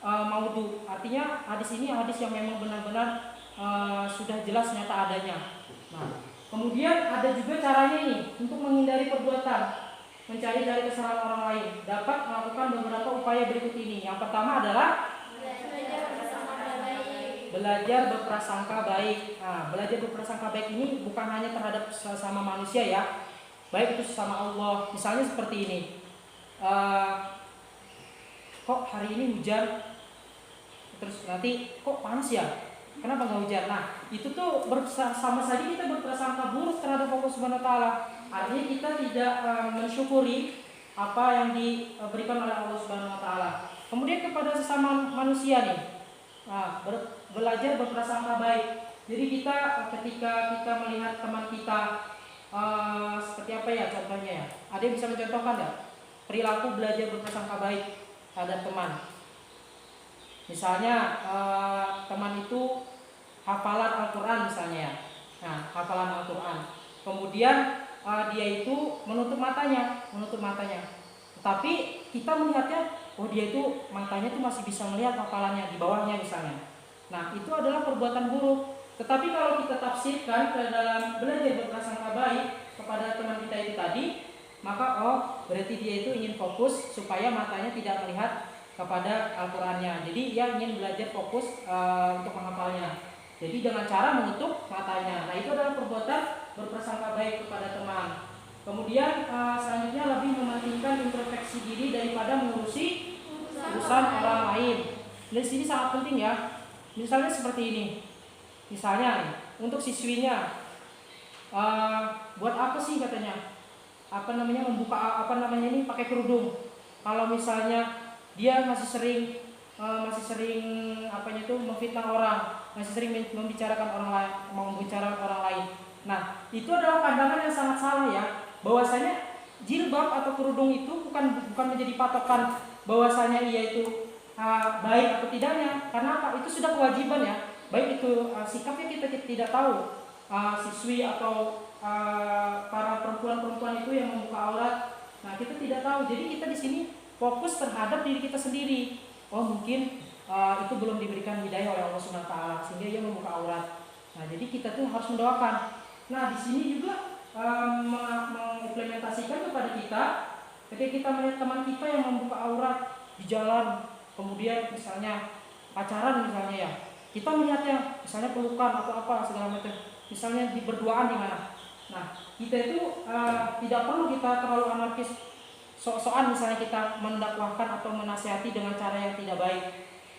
[SPEAKER 4] maudhu. Artinya hadis ini hadis yang memang benar-benar sudah jelas nyata adanya. Nah, kemudian ada juga caranya ini untuk menghindari perbuatan mencari-cari kesalahan orang lain. Dapat melakukan beberapa upaya berikut ini. Yang pertama adalah belajar berprasangka baik. Nah, belajar berprasangka baik ini bukan hanya terhadap sesama manusia ya, baik itu sesama Allah. Misalnya seperti ini, kok hari ini hujan, terus nanti kok panas ya, kenapa nggak hujan? Nah, itu tuh sama saja kita berprasangka buruk terhadap Allah Subhanahu Wa Taala. Artinya kita tidak mensyukuri apa yang diberikan oleh Allah Subhanahu Wa Taala. Kemudian kepada sesama manusia nih, nah, belajar berprasangka baik. Jadi kita ketika kita melihat teman kita seperti apa ya contohnya ya, ada yang bisa mencontohkan nggak perilaku belajar berprasangka baik terhadap teman? Misalnya teman itu hafalan Al-Quran misalnya ya, nah hafalan Al-Quran, kemudian dia itu menutup matanya. Tetapi kita melihatnya, oh dia itu matanya itu masih bisa melihat hafalannya di bawahnya misalnya. Nah, itu adalah perbuatan buruk. Tetapi kalau kita tafsirkan ke dalam belajar berprasangka baik kepada teman kita itu tadi, maka oh berarti dia itu ingin fokus supaya matanya tidak melihat kepada Al-Qur'annya. Jadi ia ingin belajar fokus untuk menghafalnya. Jadi dengan cara menutup matanya. Nah, itu adalah perbuatan berprasangka baik kepada teman. Kemudian selanjutnya lebih mementingkan introspeksi diri daripada mengurusi urusan orang lain. Di sini sangat penting ya. Misalnya seperti ini. Misalnya nih, untuk siswinya buat apa sih katanya? Membuka ini pakai kerudung. Kalau misalnya dia masih sering memfitnah orang, masih sering membicarakan orang lain. Nah, itu adalah pandangan yang sangat salah ya. Bahwasanya jilbab atau kerudung itu bukan menjadi patokan bahwasanya ia itu baik atau tidaknya. Karena apa? Itu sudah kewajiban ya. Baik itu sikapnya kita tidak tahu. Siswi atau para perempuan itu yang membuka aurat. Nah, kita tidak tahu. Jadi kita di sini fokus terhadap diri kita sendiri. Oh, mungkin itu belum diberikan hidayah oleh Allah Subhanahu wa taala sehingga ia membuka aurat. Nah, jadi kita tuh harus mendoakan. Nah, di sini juga mengimplementasikan kepada kita ketika kita melihat teman kita yang membuka aurat di jalan, kemudian misalnya pacaran misalnya ya. Kita melihatnya misalnya pelukan atau apa segala macam. Misalnya di berduaan di mana. Nah, kita itu tidak perlu kita terlalu anarkis sok-sokan misalnya kita mendakwahkan atau menasihati dengan cara yang tidak baik.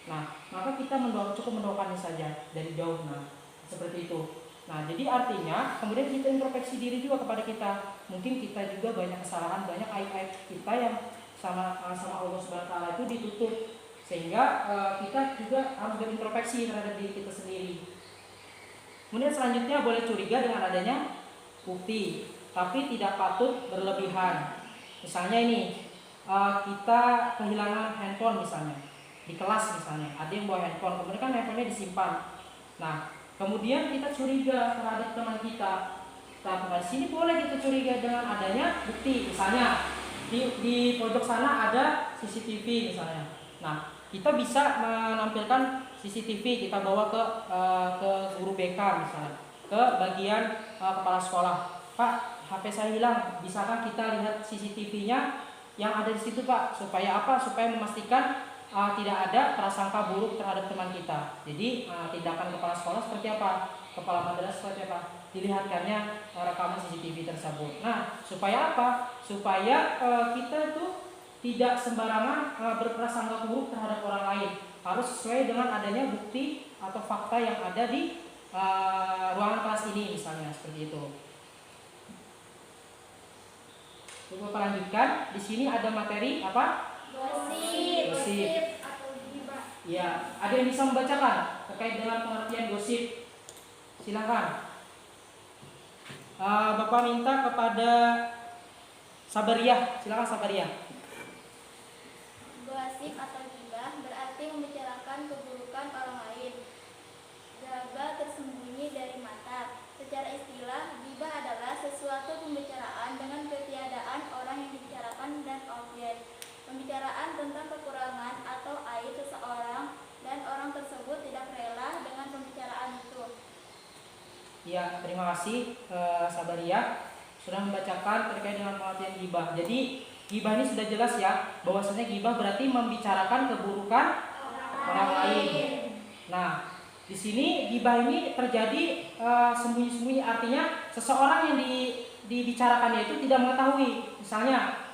[SPEAKER 4] Nah, maka kita cukup mendoakannya saja dari jauh. Nah, seperti itu. Nah, jadi artinya kemudian kita introspeksi diri juga kepada kita. Mungkin kita juga banyak kesalahan, banyak aib-aib kita yang sama Allah Subhanahu wa taala itu ditutup. Sehingga kita juga harus berintrospeksi terhadap diri kita sendiri. Kemudian selanjutnya boleh curiga dengan adanya bukti, tapi tidak patut berlebihan. Misalnya ini kita kehilangan handphone misalnya di kelas misalnya, ada yang bawa handphone, kemudian kan handphonenya disimpan. Nah, kemudian kita curiga terhadap teman kita. Nah, di sini boleh kita curiga dengan adanya bukti. Misalnya di pojok sana ada CCTV misalnya. Nah, kita bisa menampilkan CCTV, kita bawa ke guru BK misalnya, ke bagian kepala sekolah. Pak, HP saya hilang, bisakah kita lihat CCTV-nya yang ada di situ, Pak? Supaya apa? Supaya memastikan tidak ada prasangka buruk terhadap teman kita. Jadi tindakan kepala sekolah seperti apa? Kepala madrasah seperti apa? Dilihatkannya rekaman CCTV tersebut. Nah, supaya apa? Supaya kita itu tidak sembarangan berprasangka buruk terhadap orang lain. Harus sesuai dengan adanya bukti atau fakta yang ada di ruangan kelas ini misalnya, seperti itu. Coba lanjutkan. Di sini ada materi apa? Gosip.
[SPEAKER 5] Atau ghibah.
[SPEAKER 4] Ya, ada yang bisa membacakan terkait dengan pengertian gosip? Silakan. Bapak minta kepada Sabariyah. Silakan Sabariyah.
[SPEAKER 1] Gosip atau ghibah berarti membicarakan keburukan orang lain. Gaba tersembunyi dari mata. Secara istilah, ghibah adalah sesuatu pembicaraan dengan ketiadaan orang yang dibicarakan dan objek. Pembicaraan tentang kekurangan atau aib seseorang dan orang tersebut tidak rela dengan pembicaraan itu.
[SPEAKER 4] Ya, terima kasih Sabariyah sudah membacakan terkait dengan pengertian ghibah. Jadi ghibah ini sudah jelas ya, bahwasanya ghibah berarti membicarakan keburukan orang lain. Nah, di sini ghibah ini terjadi sembunyi-sembunyi, artinya seseorang yang dibicarakannya itu tidak mengetahui. Misalnya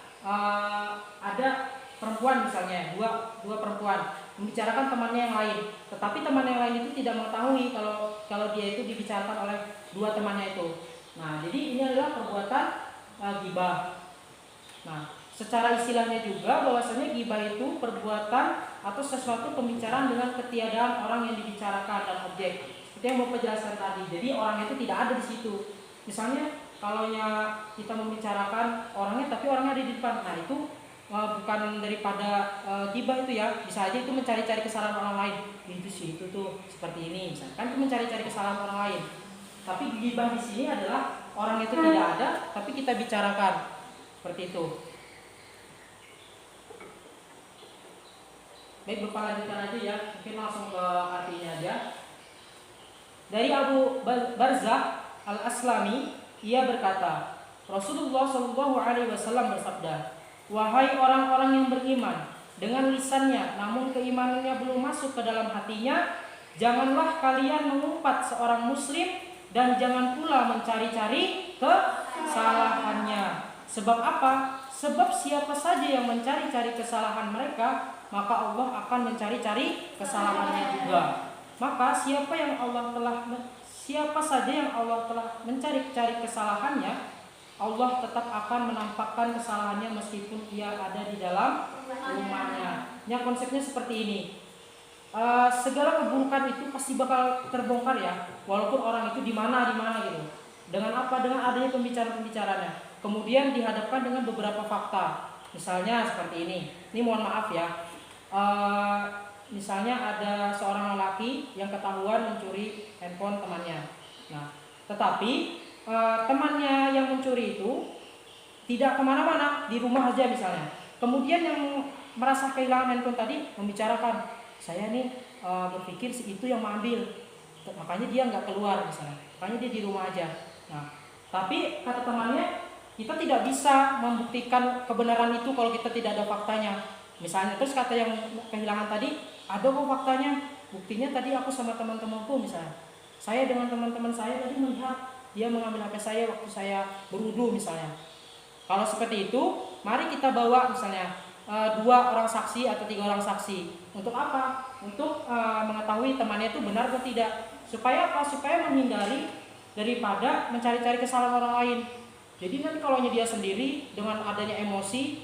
[SPEAKER 4] ada perempuan misalnya, dua perempuan membicarakan temannya yang lain, tetapi teman yang lain itu tidak mengetahui kalau dia itu dibicarakan oleh dua temannya itu. Nah, jadi ini adalah perbuatan ghibah. Nah, secara istilahnya juga bahwasanya ghibah itu perbuatan atau sesuatu pembicaraan dengan ketiadaan orang yang dibicarakan dan objek. Seperti yang Bapak jelaskan tadi. Jadi orang itu tidak ada di situ. Misalnya kalau kita membicarakan orangnya tapi orangnya ada di depan, nah itu bukan daripada ghibah itu ya. Bisa aja itu mencari-cari kesalahan orang lain. Itu sih itu tuh seperti ini, misalkan itu mencari-cari kesalahan orang lain. Tapi ghibah di sini adalah orang itu tidak ada tapi kita bicarakan. Seperti itu. Baik, Bapak lanjutkan aja ya. Mungkin langsung ke artinya aja. Dari Abu Barzah Al-Aslami, ia berkata, Rasulullah Shallallahu Alaihi Wasallam bersabda, wahai orang-orang yang beriman, dengan lisannya, namun keimanannya belum masuk ke dalam hatinya, janganlah kalian mengumpat seorang muslim dan jangan pula mencari-cari kesalahannya. Sebab apa? Sebab siapa saja yang mencari-cari kesalahan mereka, maka Allah akan mencari-cari kesalahannya juga. Maka siapa saja yang Allah telah mencari-cari kesalahannya, Allah tetap akan menampakkan kesalahannya meskipun ia ada di dalam rumahnya. Ya, konsepnya seperti ini. Segala keburukan itu pasti bakal terbongkar ya, walaupun orang itu di mana gitu. Dengan apa? Dengan adanya pembicaraan-pembicaraannya. Kemudian dihadapkan dengan beberapa fakta. Misalnya seperti ini. Ini mohon maaf ya. Misalnya ada seorang lelaki yang ketahuan mencuri handphone temannya. Nah, tetapi temannya yang mencuri itu tidak kemana-mana, di rumah aja misalnya. Kemudian yang merasa kehilangan handphone tadi membicarakan, saya nih berpikir si itu yang mengambil, makanya dia nggak keluar misalnya, makanya dia di rumah aja. Nah, tapi kata temannya, kita tidak bisa membuktikan kebenaran itu kalau kita tidak ada faktanya. Misalnya terus kata yang kehilangan tadi, ada kok faktanya, buktinya tadi aku sama teman-temanku misalnya, saya dengan teman-teman saya tadi melihat dia mengambil HP saya waktu saya berwudu misalnya. Kalau seperti itu, mari kita bawa misalnya 2 orang saksi atau 3 orang saksi. Untuk apa? Untuk mengetahui temannya itu benar atau tidak. Supaya apa? Supaya menghindari daripada mencari-cari kesalahan orang lain. Jadi nanti kalau dia sendiri dengan adanya emosi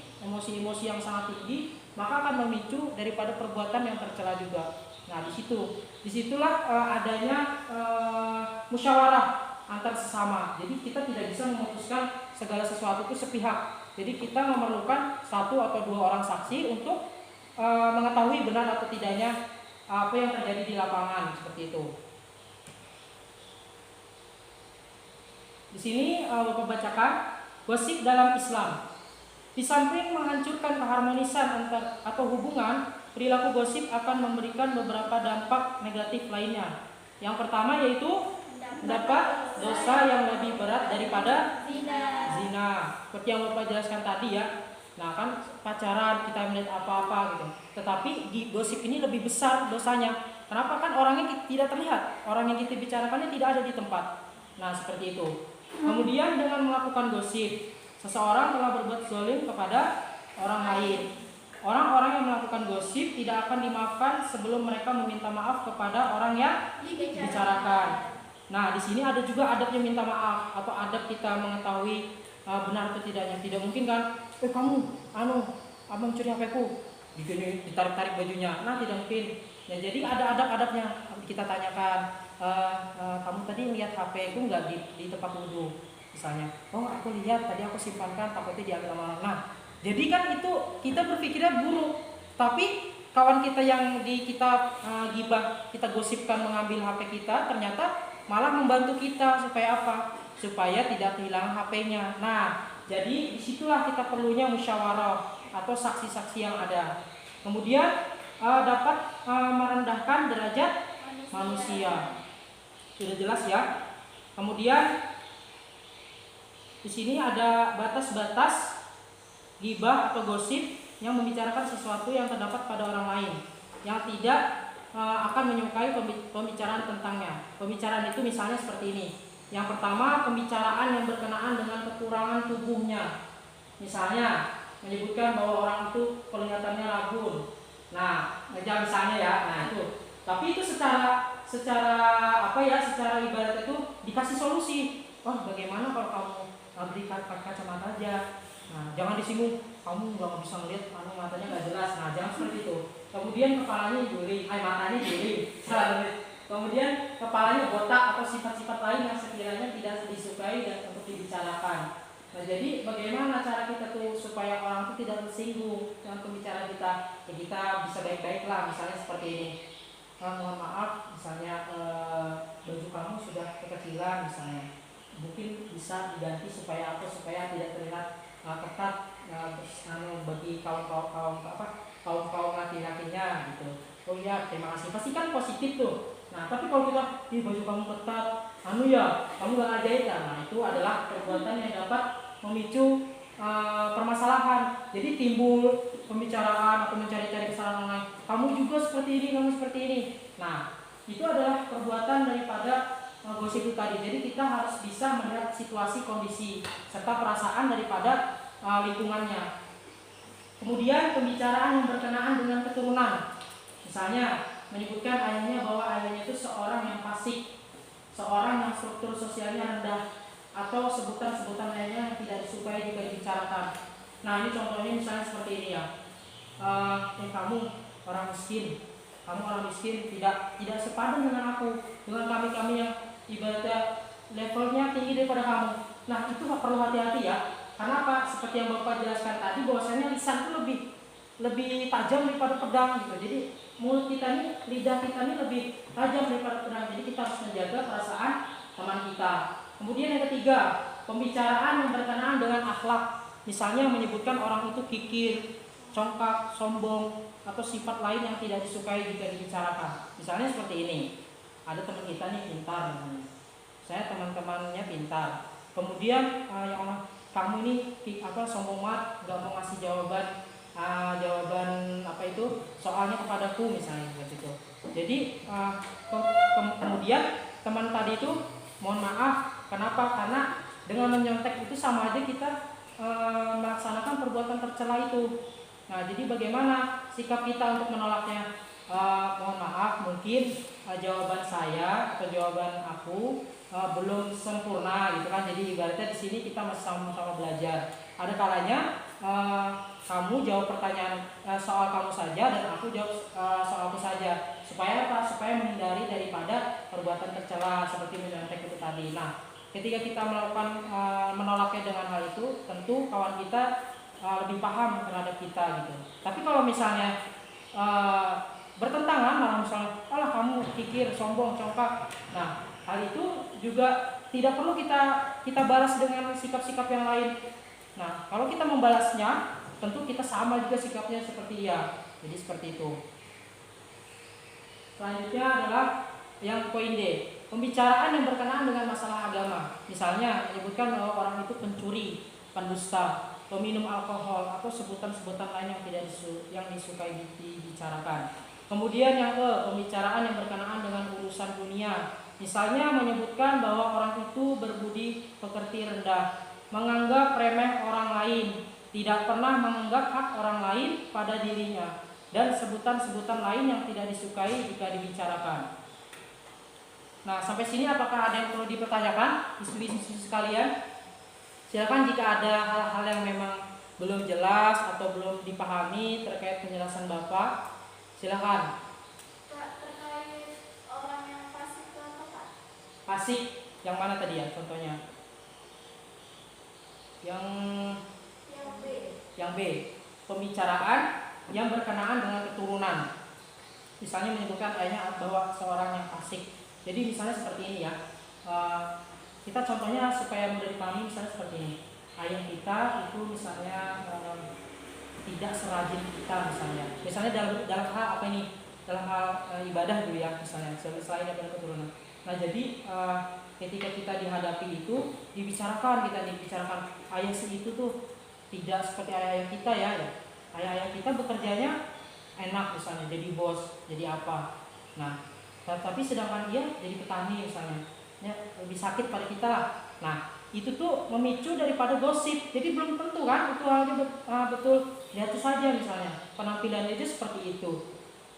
[SPEAKER 4] yang sangat tinggi, maka akan memicu daripada perbuatan yang tercela juga. Nah, disitulah adanya musyawarah antar sesama. Jadi kita tidak bisa memutuskan segala sesuatu itu sepihak. Jadi kita memerlukan 1 atau 2 orang saksi untuk mengetahui benar atau tidaknya apa yang terjadi di lapangan, seperti itu. Di sini Bapak bacakan gosip dalam Islam. Di samping menghancurkan keharmonisan atau hubungan, perilaku gosip akan memberikan beberapa dampak negatif lainnya. Yang pertama yaitu mendapat dosa yang lebih berat daripada zina. Seperti yang Bapak jelaskan tadi ya. Nah kan pacaran kita melihat apa-apa gitu. Tetapi di gosip ini lebih besar dosanya. Kenapa? Kan orangnya tidak terlihat, orang yang kita bicarakannya tidak ada di tempat. Nah seperti itu. Kemudian dengan melakukan gosip, seseorang telah berbuat zalim kepada orang lain. Orang-orang yang melakukan gosip tidak akan dimaafkan sebelum mereka meminta maaf kepada orang yang dibicarakan. Nah, di sini ada juga adabnya minta maaf atau adab kita mengetahui benar atau tidaknya. Tidak mungkin kan, kamu, abang curi HP-ku, ditarik-tarik bajunya. Nah, tidak mungkin. Ya, jadi ada adab-adabnya. Kita tanyakan, kamu tadi lihat HP-ku nggak di tempat wudhu, misalnya. Oh, aku lihat, tadi aku simpankan, takutnya diambil sama orang. Nah, jadi kan itu kita berpikirnya buruk, tapi kawan kita yang kita gibah, kita gosipkan mengambil HP kita, ternyata malah membantu kita supaya apa? Supaya tidak kehilangan HP-nya. Nah, jadi disitulah kita perlunya musyawarah atau saksi-saksi yang ada. Kemudian dapat merendahkan derajat manusia. Sudah jelas ya. Kemudian di sini ada batas-batas gibah atau gosip yang membicarakan sesuatu yang terdapat pada orang lain yang tidak akan menyukai pembicaraan tentangnya. Pembicaraan itu misalnya seperti ini. Yang pertama, pembicaraan yang berkenaan dengan kekurangan tubuhnya. Misalnya menyebutkan bahwa orang itu kelihatannya rabun. Nah, misalnya ya. Nah, itu. Tapi itu secara ibarat itu dikasih solusi. Wah, bagaimana kalau kamu beli kacamata aja? Nah, jangan disinggung. Kamu nggak bisa melihat, matanya nggak jelas. Nah, jangan seperti itu. Kemudian kepalanya juling, matanya juling. Kemudian kepalanya botak atau sifat-sifat lain yang sekiranya tidak disukai dan untuk dibicarakan. Nah, jadi bagaimana cara kita tuh supaya orang itu tidak tersinggung dengan pembicaraan kita? Ya, kita bisa baik-baik lah, misalnya seperti ini. Mohon maaf, misalnya baju kamu sudah kekecilan misalnya. Mungkin bisa diganti supaya tidak terlihat ketat bagi kaum kaum laki-lakinya gitu. Oh iya, terima kasih. Pasti kan positif tuh. Nah, tapi kalau kita, baju kamu ketat, kamu gak ajaib kan? Nah, itu adalah perbuatan yang dapat memicu permasalahan. Jadi timbul pembicaraan atau mencari-cari kesalahan orang lain. Kamu juga seperti ini, kamu seperti ini. Nah, itu adalah perbuatan daripada gosip itu tadi. Jadi kita harus bisa melihat situasi, kondisi, serta perasaan daripada lingkungannya. Kemudian pembicaraan yang berkenaan dengan keturunan. Misalnya menyebutkan ayahnya bahwa ayahnya itu seorang yang fasik, seorang yang struktur sosialnya rendah, atau sebutan-sebutan lainnya yang tidak disukai jika dibicarakan. Nah, ini contohnya misalnya seperti ini ya. Kamu orang miskin tidak sepadan dengan aku, dengan kami yang ibaratnya levelnya tinggi daripada kamu. Nah, itu perlu hati-hati ya. Karena apa? Seperti yang Bapak jelaskan tadi, bahwasanya lisan itu lebih tajam daripada pedang gitu. Jadi mulut kita ini, lidah kita ini lebih tajam daripada pedang. Jadi kita harus menjaga perasaan teman kita. Kemudian yang ketiga, pembicaraan yang berkenaan dengan akhlak. Misalnya menyebutkan orang itu kikir, congkak, sombong, atau sifat lain yang tidak disukai jika dibicarakan. Misalnya seperti ini, ada teman kita nih pintar namanya. Saya teman-temannya pintar. Kemudian yang orang, kamu ini sombong banget, nggak mau ngasih jawaban apa itu soalnya kepadaku misalnya seperti itu. Jadi kemudian teman tadi itu mohon maaf, kenapa? Karena dengan menyontek itu sama aja kita melaksanakan perbuatan tercela itu. Nah, jadi bagaimana sikap kita untuk menolaknya? Mohon maaf, mungkin jawaban saya atau jawaban aku belum sempurna gitu kan. Jadi ibaratnya di sini kita masih sama-sama belajar. Ada kalanya kamu jawab pertanyaan soal kamu saja dan aku jawab soalku saja. Supaya apa? Supaya menghindari daripada perbuatan tercela seperti menyontek itu tadi. Nah, ketika kita melakukan menolaknya dengan hal itu, tentu kawan kita lebih paham terhadap kita gitu. Tapi kalau misalnya bertentangan, malah misalnya, alah kamu kikir, sombong, congkak. Nah, hal itu juga tidak perlu kita balas dengan sikap-sikap yang lain. Nah, kalau kita membalasnya, tentu kita sama juga sikapnya seperti dia. Jadi seperti itu. Selanjutnya adalah yang poin D, pembicaraan yang berkenaan dengan masalah agama. Misalnya menyebutkan bahwa orang itu pencuri, pendusta, peminum alkohol, atau sebutan-sebutan lain yang disukai dibicarakan. Kemudian yang pembicaraan yang berkenaan dengan urusan dunia. Misalnya menyebutkan bahwa orang itu berbudi pekerti rendah, menganggap remeh orang lain, tidak pernah menganggap hak orang lain pada dirinya, dan sebutan-sebutan lain yang tidak disukai jika dibicarakan. Nah, sampai sini apakah ada yang perlu dipertanyakan, isu-isu sekalian? Silakan jika ada hal-hal yang memang belum jelas atau belum dipahami terkait penjelasan Bapak, silakan.
[SPEAKER 1] Terkait orang yang fasik itu apa, Pak?
[SPEAKER 4] Fasik yang mana tadi ya contohnya? Yang B, pembicaraan yang berkenaan dengan keturunan. Misalnya menyebutkan ayahnya bahwa seorang yang fasik. Jadi misalnya seperti ini ya. Kita contohnya supaya mudah dipahami, misalnya seperti ini. Ayah kita itu misalnya tidak serajin kita misalnya. Misalnya dalam hal apa ini? Dalam hal ibadah dulu ya misalnya. Selain daripada keturunan. Nah, jadi ketika kita dihadapi itu dibicarakan ayah si itu tuh tidak seperti ayah kita ya. Ayah kita bekerjanya enak misalnya, jadi bos, jadi apa. Nah, tapi sedangkan dia jadi petani misalnya, ya, lebih sakit pada kita lah. Nah, itu tuh memicu daripada gosip. Jadi belum tentu kan itu halnya betul. Lihat saja misalnya penampilannya itu seperti itu.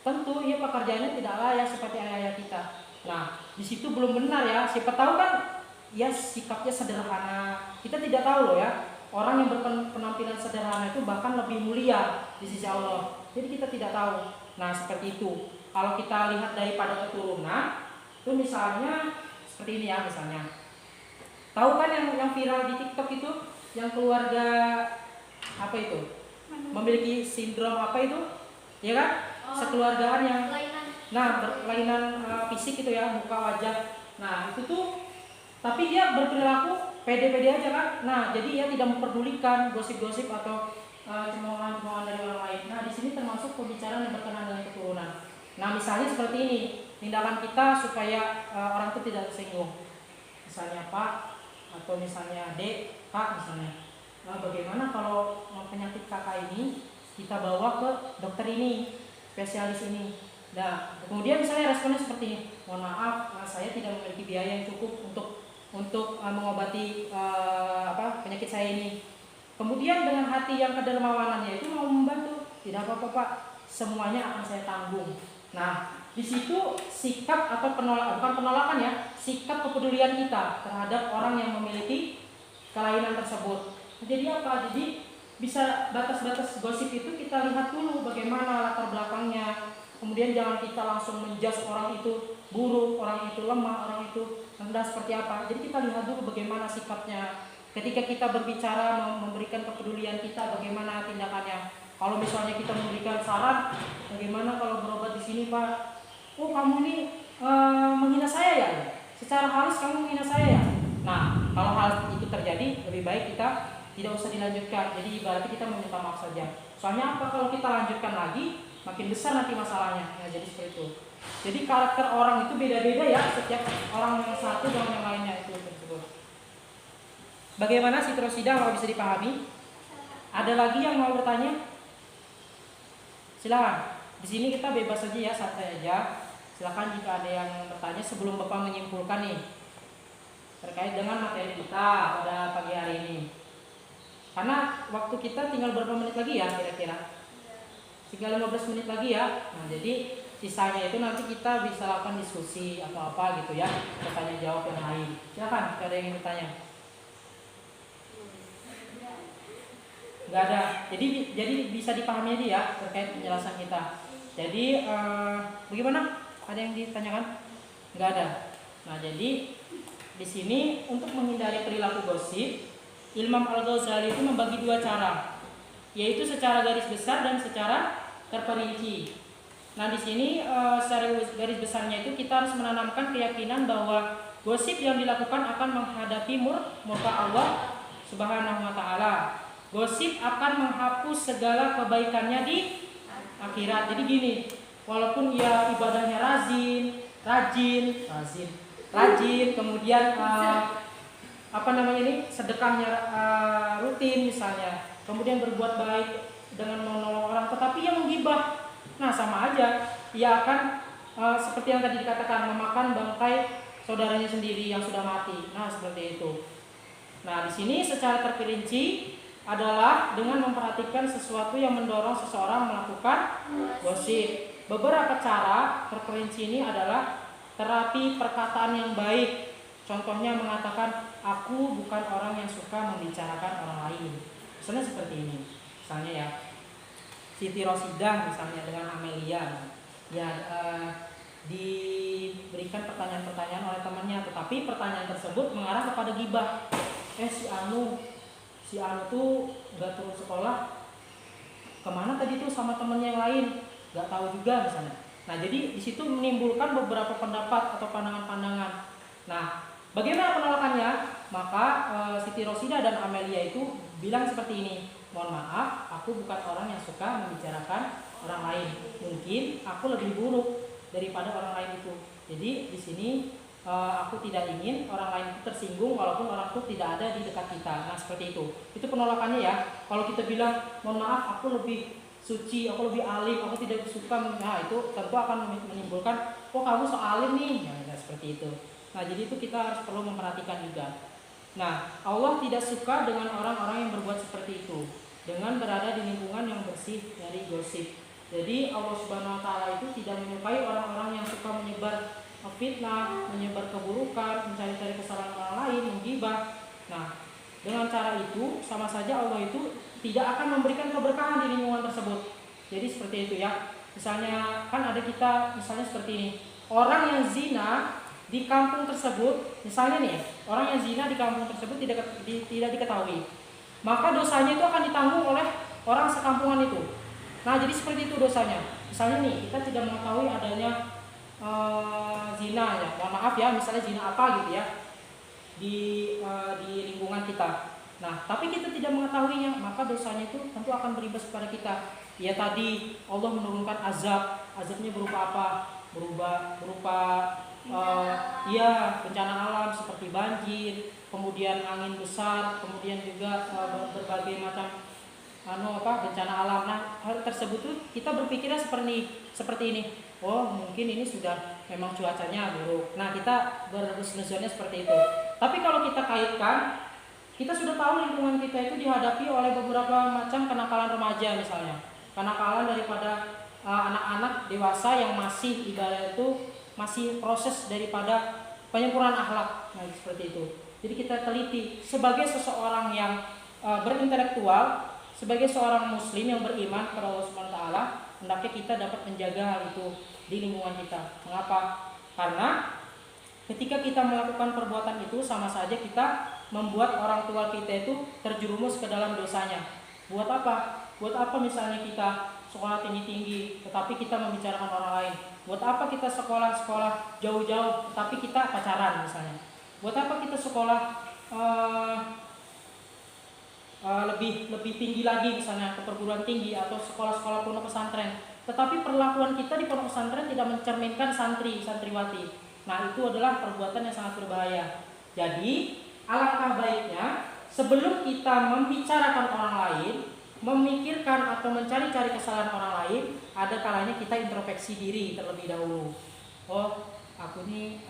[SPEAKER 4] Tentu ia pekerjaannya tidak layak seperti ayah kita. Nah, di situ belum benar ya. Siapa tahu kan ya sikapnya sederhana. Kita tidak tahu loh ya. Orang yang berpenampilan sederhana itu bahkan lebih mulia di sisi Allah. Jadi kita tidak tahu. Nah, seperti itu. Kalau kita lihat daripada keturunan, itu misalnya seperti ini ya misalnya. Tahu kan yang viral di TikTok itu, yang keluarga apa itu? Memiliki sindrom apa itu? Ya kan? Sekeluargaan yang berkelainan fisik itu ya, muka, wajah. Nah, itu tuh tapi dia berperilaku pede-pede aja kan. Nah, jadi dia tidak memperdulikan gosip-gosip atau cemoohan-cemoohan dari orang lain. Nah, di sini termasuk pembicaraan yang berkenaan dengan keturunan. Nah, misalnya seperti ini, tindakan kita supaya orang itu tidak tersinggung. Misalnya Pak, atau misalnya Dek, Kak misalnya. Nah, bagaimana kalau penyakit kakak ini kita bawa ke dokter ini, spesialis ini. Nah, kemudian misalnya responnya seperti ini, mohon maaf, saya tidak memiliki biaya yang cukup untuk mengobati penyakit saya ini. Kemudian dengan hati yang kedermawanannya itu mau membantu, tidak apa-apa Pak, semuanya akan saya tanggung. Nah, di situ sikap atau bukan penolakan ya, sikap kepedulian kita terhadap orang yang memiliki kelainan tersebut. Jadi apa? Jadi bisa batas-batas gosip itu kita lihat dulu bagaimana latar belakangnya. Kemudian jangan kita langsung menjudge orang itu buruk, orang itu lemah, orang itu rendah seperti apa. Jadi kita lihat dulu bagaimana sikapnya. Ketika kita berbicara memberikan kepedulian kita, bagaimana tindakannya. Kalau misalnya kita memberikan saran, bagaimana kalau berobat di sini Pak? Oh kamu ini menghina saya ya? Secara halus kamu menghina saya ya? Nah kalau hal itu terjadi, lebih baik kita tidak usah dilanjutkan. Jadi berarti kita meminta maaf saja. Soalnya apa? Kalau kita lanjutkan lagi, makin besar nanti masalahnya. Ya, jadi seperti itu. Jadi karakter orang itu beda-beda ya. Setiap orang yang satu dengan yang lainnya itu tersebut. Bagaimana Sitrosida kalau bisa dipahami? Ada lagi yang mau bertanya? Silakan. Di sini kita bebas saja ya, santai aja. Silakan jika ada yang bertanya sebelum Bapak menyimpulkan nih terkait dengan materi kita pada pagi hari ini. Karena waktu kita tinggal berapa menit lagi ya kira-kira? Tinggal 15 menit lagi ya. Nah, jadi sisanya itu nanti kita bisa lakukan diskusi atau apa gitu ya, bertanya jawab yang lain. Silakan, ada yang bertanya? Nggak ada. Jadi bisa dipahami aja ya terkait penjelasan kita. Jadi bagaimana? Ada yang ditanyakan? Nggak ada. Nah, jadi di sini untuk menghindari perilaku gosip, Imam Al-Ghazali itu membagi dua cara, yaitu secara garis besar dan secara terperinci. Nah, di sini secara garis besarnya itu kita harus menanamkan keyakinan bahwa gosip yang dilakukan akan menghadapi murka Allah Subhanahu wa taala. Gosip akan menghapus segala kebaikannya di akhirat. Jadi gini, walaupun ia ibadahnya rajin, kemudian sedekahnya rutin misalnya, kemudian berbuat baik dengan menolong orang, tetapi ia menggibah, nah sama aja, ia akan seperti yang tadi dikatakan, memakan bangkai saudaranya sendiri yang sudah mati. Nah seperti itu. Nah di sini secara terperinci adalah dengan memperhatikan sesuatu yang mendorong seseorang melakukan gosip. Beberapa cara terperinci ini adalah terapi perkataan yang baik. Contohnya mengatakan, aku bukan orang yang suka membicarakan orang lain. Misalnya seperti ini. Misalnya ya, Siti Rosidah misalnya dengan Amelia, ya diberikan pertanyaan-pertanyaan oleh temannya, tetapi pertanyaan tersebut mengarah kepada gibah. Si Anu tuh gak turun sekolah, kemana tadi tuh sama temennya yang lain, gak tahu juga misalnya. Nah jadi di situ menimbulkan beberapa pendapat atau pandangan-pandangan. Nah bagaimana penolakannya? Maka Siti Rosidah dan Amelia itu bilang seperti ini, mohon maaf, aku bukan orang yang suka membicarakan orang lain. Mungkin aku lebih buruk daripada orang lain itu. Jadi di sini aku tidak ingin orang lain itu tersinggung walaupun orang itu tidak ada di dekat kita. Nah seperti itu. Itu penolakannya ya. Kalau kita bilang, mohon maaf, aku lebih suci, aku lebih alim, aku tidak suka, nah itu tentu akan menimbulkan, oh kamu so alim nih, nah seperti itu. Nah jadi itu kita harus perlu memperhatikan juga. Nah Allah tidak suka dengan orang-orang yang berbuat seperti itu, dengan berada di lingkungan yang bersih dari gosip. Jadi Allah Subhanahu Wa Taala itu tidak menyukai orang-orang yang suka menyebar fitnah, menyebar keburukan, mencari-cari kesalahan orang lain, menggibah. Nah dengan cara itu sama saja Allah itu tidak akan memberikan keberkahan di lingkungan tersebut. Jadi seperti itu ya. Misalnya kan ada kita misalnya seperti ini, orang yang zina di kampung tersebut, misalnya nih, orang yang zina di kampung tersebut tidak diketahui, maka dosanya itu akan ditanggung oleh orang sekampungan itu. Nah jadi seperti itu dosanya. Misalnya nih, kita tidak mengetahui adanya zina ya, mohon maaf ya, misalnya zina apa gitu ya di lingkungan kita. Nah, tapi kita tidak mengetahuinya, maka dosanya itu tentu akan berimbas kepada kita. Ya tadi Allah menurunkan azab, azabnya berupa apa? Berupa bencana alam seperti banjir, kemudian angin besar, kemudian juga berbagai macam bencana alam. Nah, hal tersebut tuh kita berpikirnya seperti ini. Oh, mungkin ini sudah memang cuacanya buruk. Nah, kita berhusnuzonnya seperti itu. Tapi kalau kita kaitkan, kita sudah tahu lingkungan kita itu dihadapi oleh beberapa macam kenakalan remaja misalnya. Kenakalan daripada anak-anak dewasa yang masih ibadah itu masih proses daripada penyempurnaan akhlak. Nah, seperti itu. Jadi kita teliti sebagai seseorang yang berintelektual, sebagai seorang muslim yang beriman kepada Allah Subhanahu wa taala, hendaknya kita dapat menjaga hal itu di lingkungan kita. Mengapa? Karena ketika kita melakukan perbuatan itu sama saja kita membuat orang tua kita itu terjerumus ke dalam dosanya. Buat apa? Buat apa misalnya kita sekolah tinggi-tinggi tetapi kita membicarakan orang lain? Buat apa kita sekolah jauh-jauh tetapi kita pacaran misalnya? Buat apa kita sekolah lebih tinggi lagi misalnya ke perguruan tinggi atau sekolah-sekolah pondok pesantren, tetapi perlakuan kita di pondok pesantren tidak mencerminkan santriwati. Nah, itu adalah perbuatan yang sangat berbahaya. Jadi alangkah baiknya sebelum kita membicarakan orang lain, memikirkan atau mencari-cari kesalahan orang lain, ada kalanya kita introspeksi diri terlebih dahulu. Oh, aku ini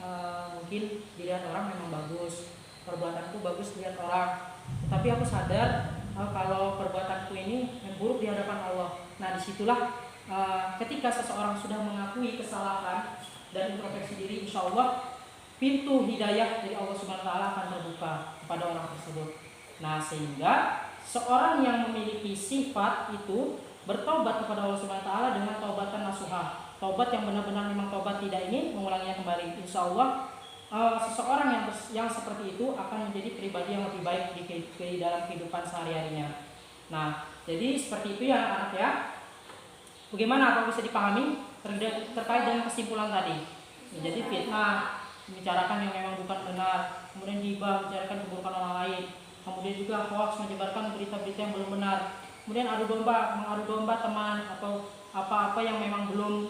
[SPEAKER 4] mungkin dilihat orang memang bagus, perbuatanku bagus dilihat orang, tapi aku sadar kalau perbuatanku ini yang buruk di hadapan Allah. Nah, disitulah ketika seseorang sudah mengakui kesalahan dan introspeksi diri, insya Allah pintu hidayah dari Allah Subhanahu wa taala akan terbuka kepada orang tersebut. Nah, sehingga seorang yang memiliki sifat itu bertobat kepada Allah Subhanahu wa taala dengan taubatan nasuha, taubat yang benar-benar memang taubat, tidak ingin mengulanginya kembali. Insya Allah seseorang yang seperti itu akan menjadi pribadi yang lebih baik di dalam kehidupan sehari-harinya. Nah, jadi seperti itu ya anak-anak ya. Bagaimana, apa bisa dipahami terkait dengan kesimpulan tadi? Jadi fitnah, membicarakan yang memang bukan benar, kemudian ghibah, membicarakan keburukan orang lain, kemudian juga hoax, menyebarkan berita-berita yang belum benar, kemudian mengadu domba teman atau apa-apa yang memang belum,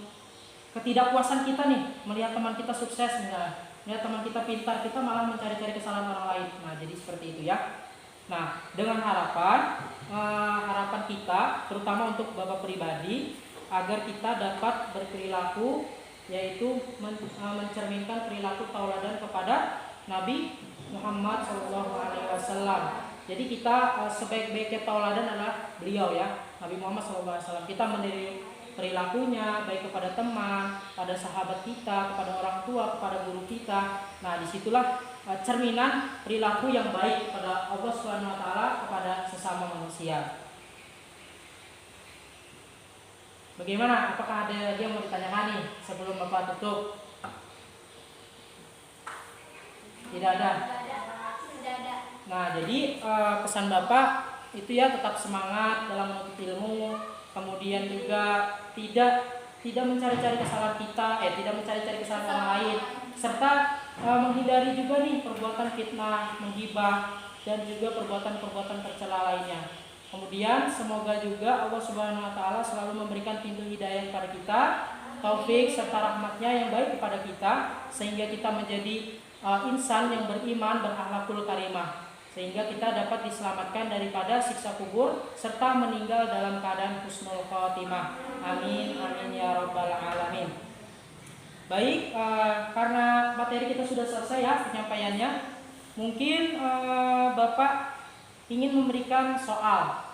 [SPEAKER 4] ketidakpuasan kita nih melihat teman kita sukses misalnya, melihat teman kita pintar, kita malah mencari-cari kesalahan orang lain. Nah, jadi seperti itu ya. Nah, dengan harapan kita terutama untuk Bapak pribadi agar kita dapat berperilaku, yaitu mencerminkan perilaku tauladan kepada Nabi Muhammad SAW. Jadi kita sebaik-baiknya tauladan adalah beliau ya, Nabi Muhammad SAW. Kita meniru perilakunya baik kepada teman, pada sahabat kita, kepada orang tua, kepada guru kita. Nah, disitulah cerminan perilaku yang baik kepada Allah Subhanahu wa taala, kepada sesama manusia. Bagaimana? Apakah ada lagi yang mau ditanyakan nih sebelum Bapak tutup? Tidak ada. Nah, jadi pesan Bapak itu ya tetap semangat dalam menuntut ilmu, kemudian juga tidak mencari-cari kesalahan kita, tidak mencari-cari kesalahan orang lain, serta menghindari juga nih perbuatan fitnah, menghibah, dan juga perbuatan-perbuatan tercela lainnya. Kemudian semoga juga Allah Subhanahu wa taala selalu memberikan pintu hidayah kepada kita, taufik serta rahmatnya yang baik kepada kita, sehingga kita menjadi insan yang beriman, berakhlakul karimah, sehingga kita dapat diselamatkan daripada siksa kubur serta meninggal dalam keadaan husnul khotimah. Amin amin ya rabbal alamin. Baik, karena materi kita sudah selesai ya penyampaiannya, mungkin Bapak ingin memberikan soal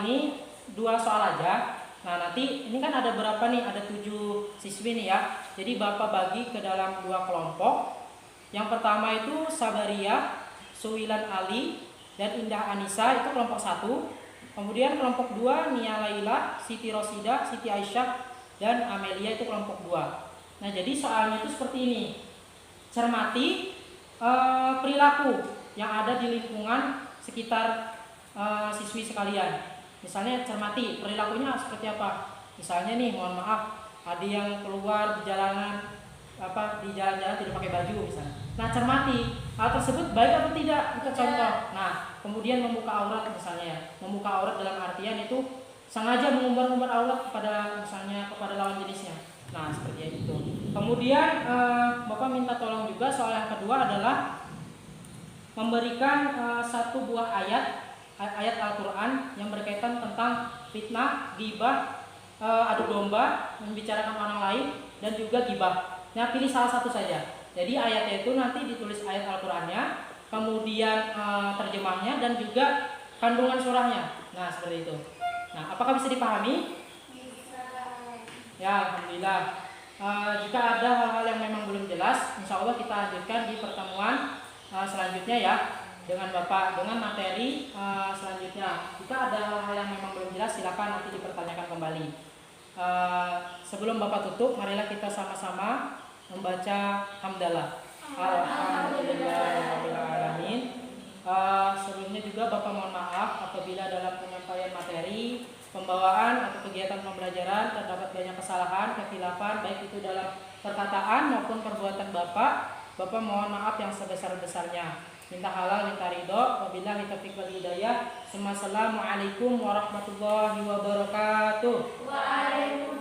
[SPEAKER 4] ini 2 soal aja. Nah, nanti ini kan ada berapa nih, ada 7 siswi nih ya, jadi Bapak bagi ke dalam 2 kelompok. Yang pertama itu Sabariyah, Suwilan Ali, dan Indah Anissa, itu kelompok 1. Kemudian kelompok 2 Nia Laila, Siti Rosida, Siti Aisyah, dan Amelia, itu kelompok 2. Nah, jadi soalnya itu seperti ini. Cermati perilaku yang ada di lingkungan sekitar siswi sekalian. Misalnya cermati perilakunya seperti apa. Misalnya nih, mohon maaf, ada yang keluar perjalanan di jalan-jalan tidak pakai baju misalnya. Nah, cermati hal tersebut baik atau tidak, itu contoh. Nah, kemudian membuka aurat misalnya ya. Membuka aurat dalam artian itu sengaja mengumbar-umbar aurat kepada misalnya kepada lawan jenisnya. Nah, seperti itu. Kemudian Bapak minta tolong juga soal yang kedua adalah memberikan satu buah ayat Al-Quran yang berkaitan tentang fitnah, ghibah, adu domba, membicarakan orang lain, dan juga ghibah. Nah, pilih salah satu saja. Jadi ayatnya itu nanti ditulis ayat Al-Qurannya, kemudian terjemahnya, dan juga kandungan surahnya. Nah, seperti itu. Nah, apakah bisa dipahami? Ya, alhamdulillah. Jika ada hal-hal yang memang belum jelas, insya Allah kita lanjutkan di pertemuan selanjutnya ya, dengan Bapak, dengan materi selanjutnya. Jika ada hal-hal yang memang belum jelas, silakan nanti dipertanyakan kembali. Sebelum Bapak tutup, marilah kita sama-sama membaca hamdalah. Alhamdulillahirrahmanirrahim. Sebelumnya juga Bapak mohon maaf apabila dalam penyampaian materi, pembawaan atau kegiatan pembelajaran terdapat banyak kesalahan, kekhilafan, baik itu dalam perkataan maupun perbuatan Bapak. Bapak mohon maaf yang sebesar-besarnya. Minta halal, minta ridho. Wabillahi taufiq wal hidayah. Assalamualaikum warahmatullahi wabarakatuh.
[SPEAKER 1] Waalaikumsalam.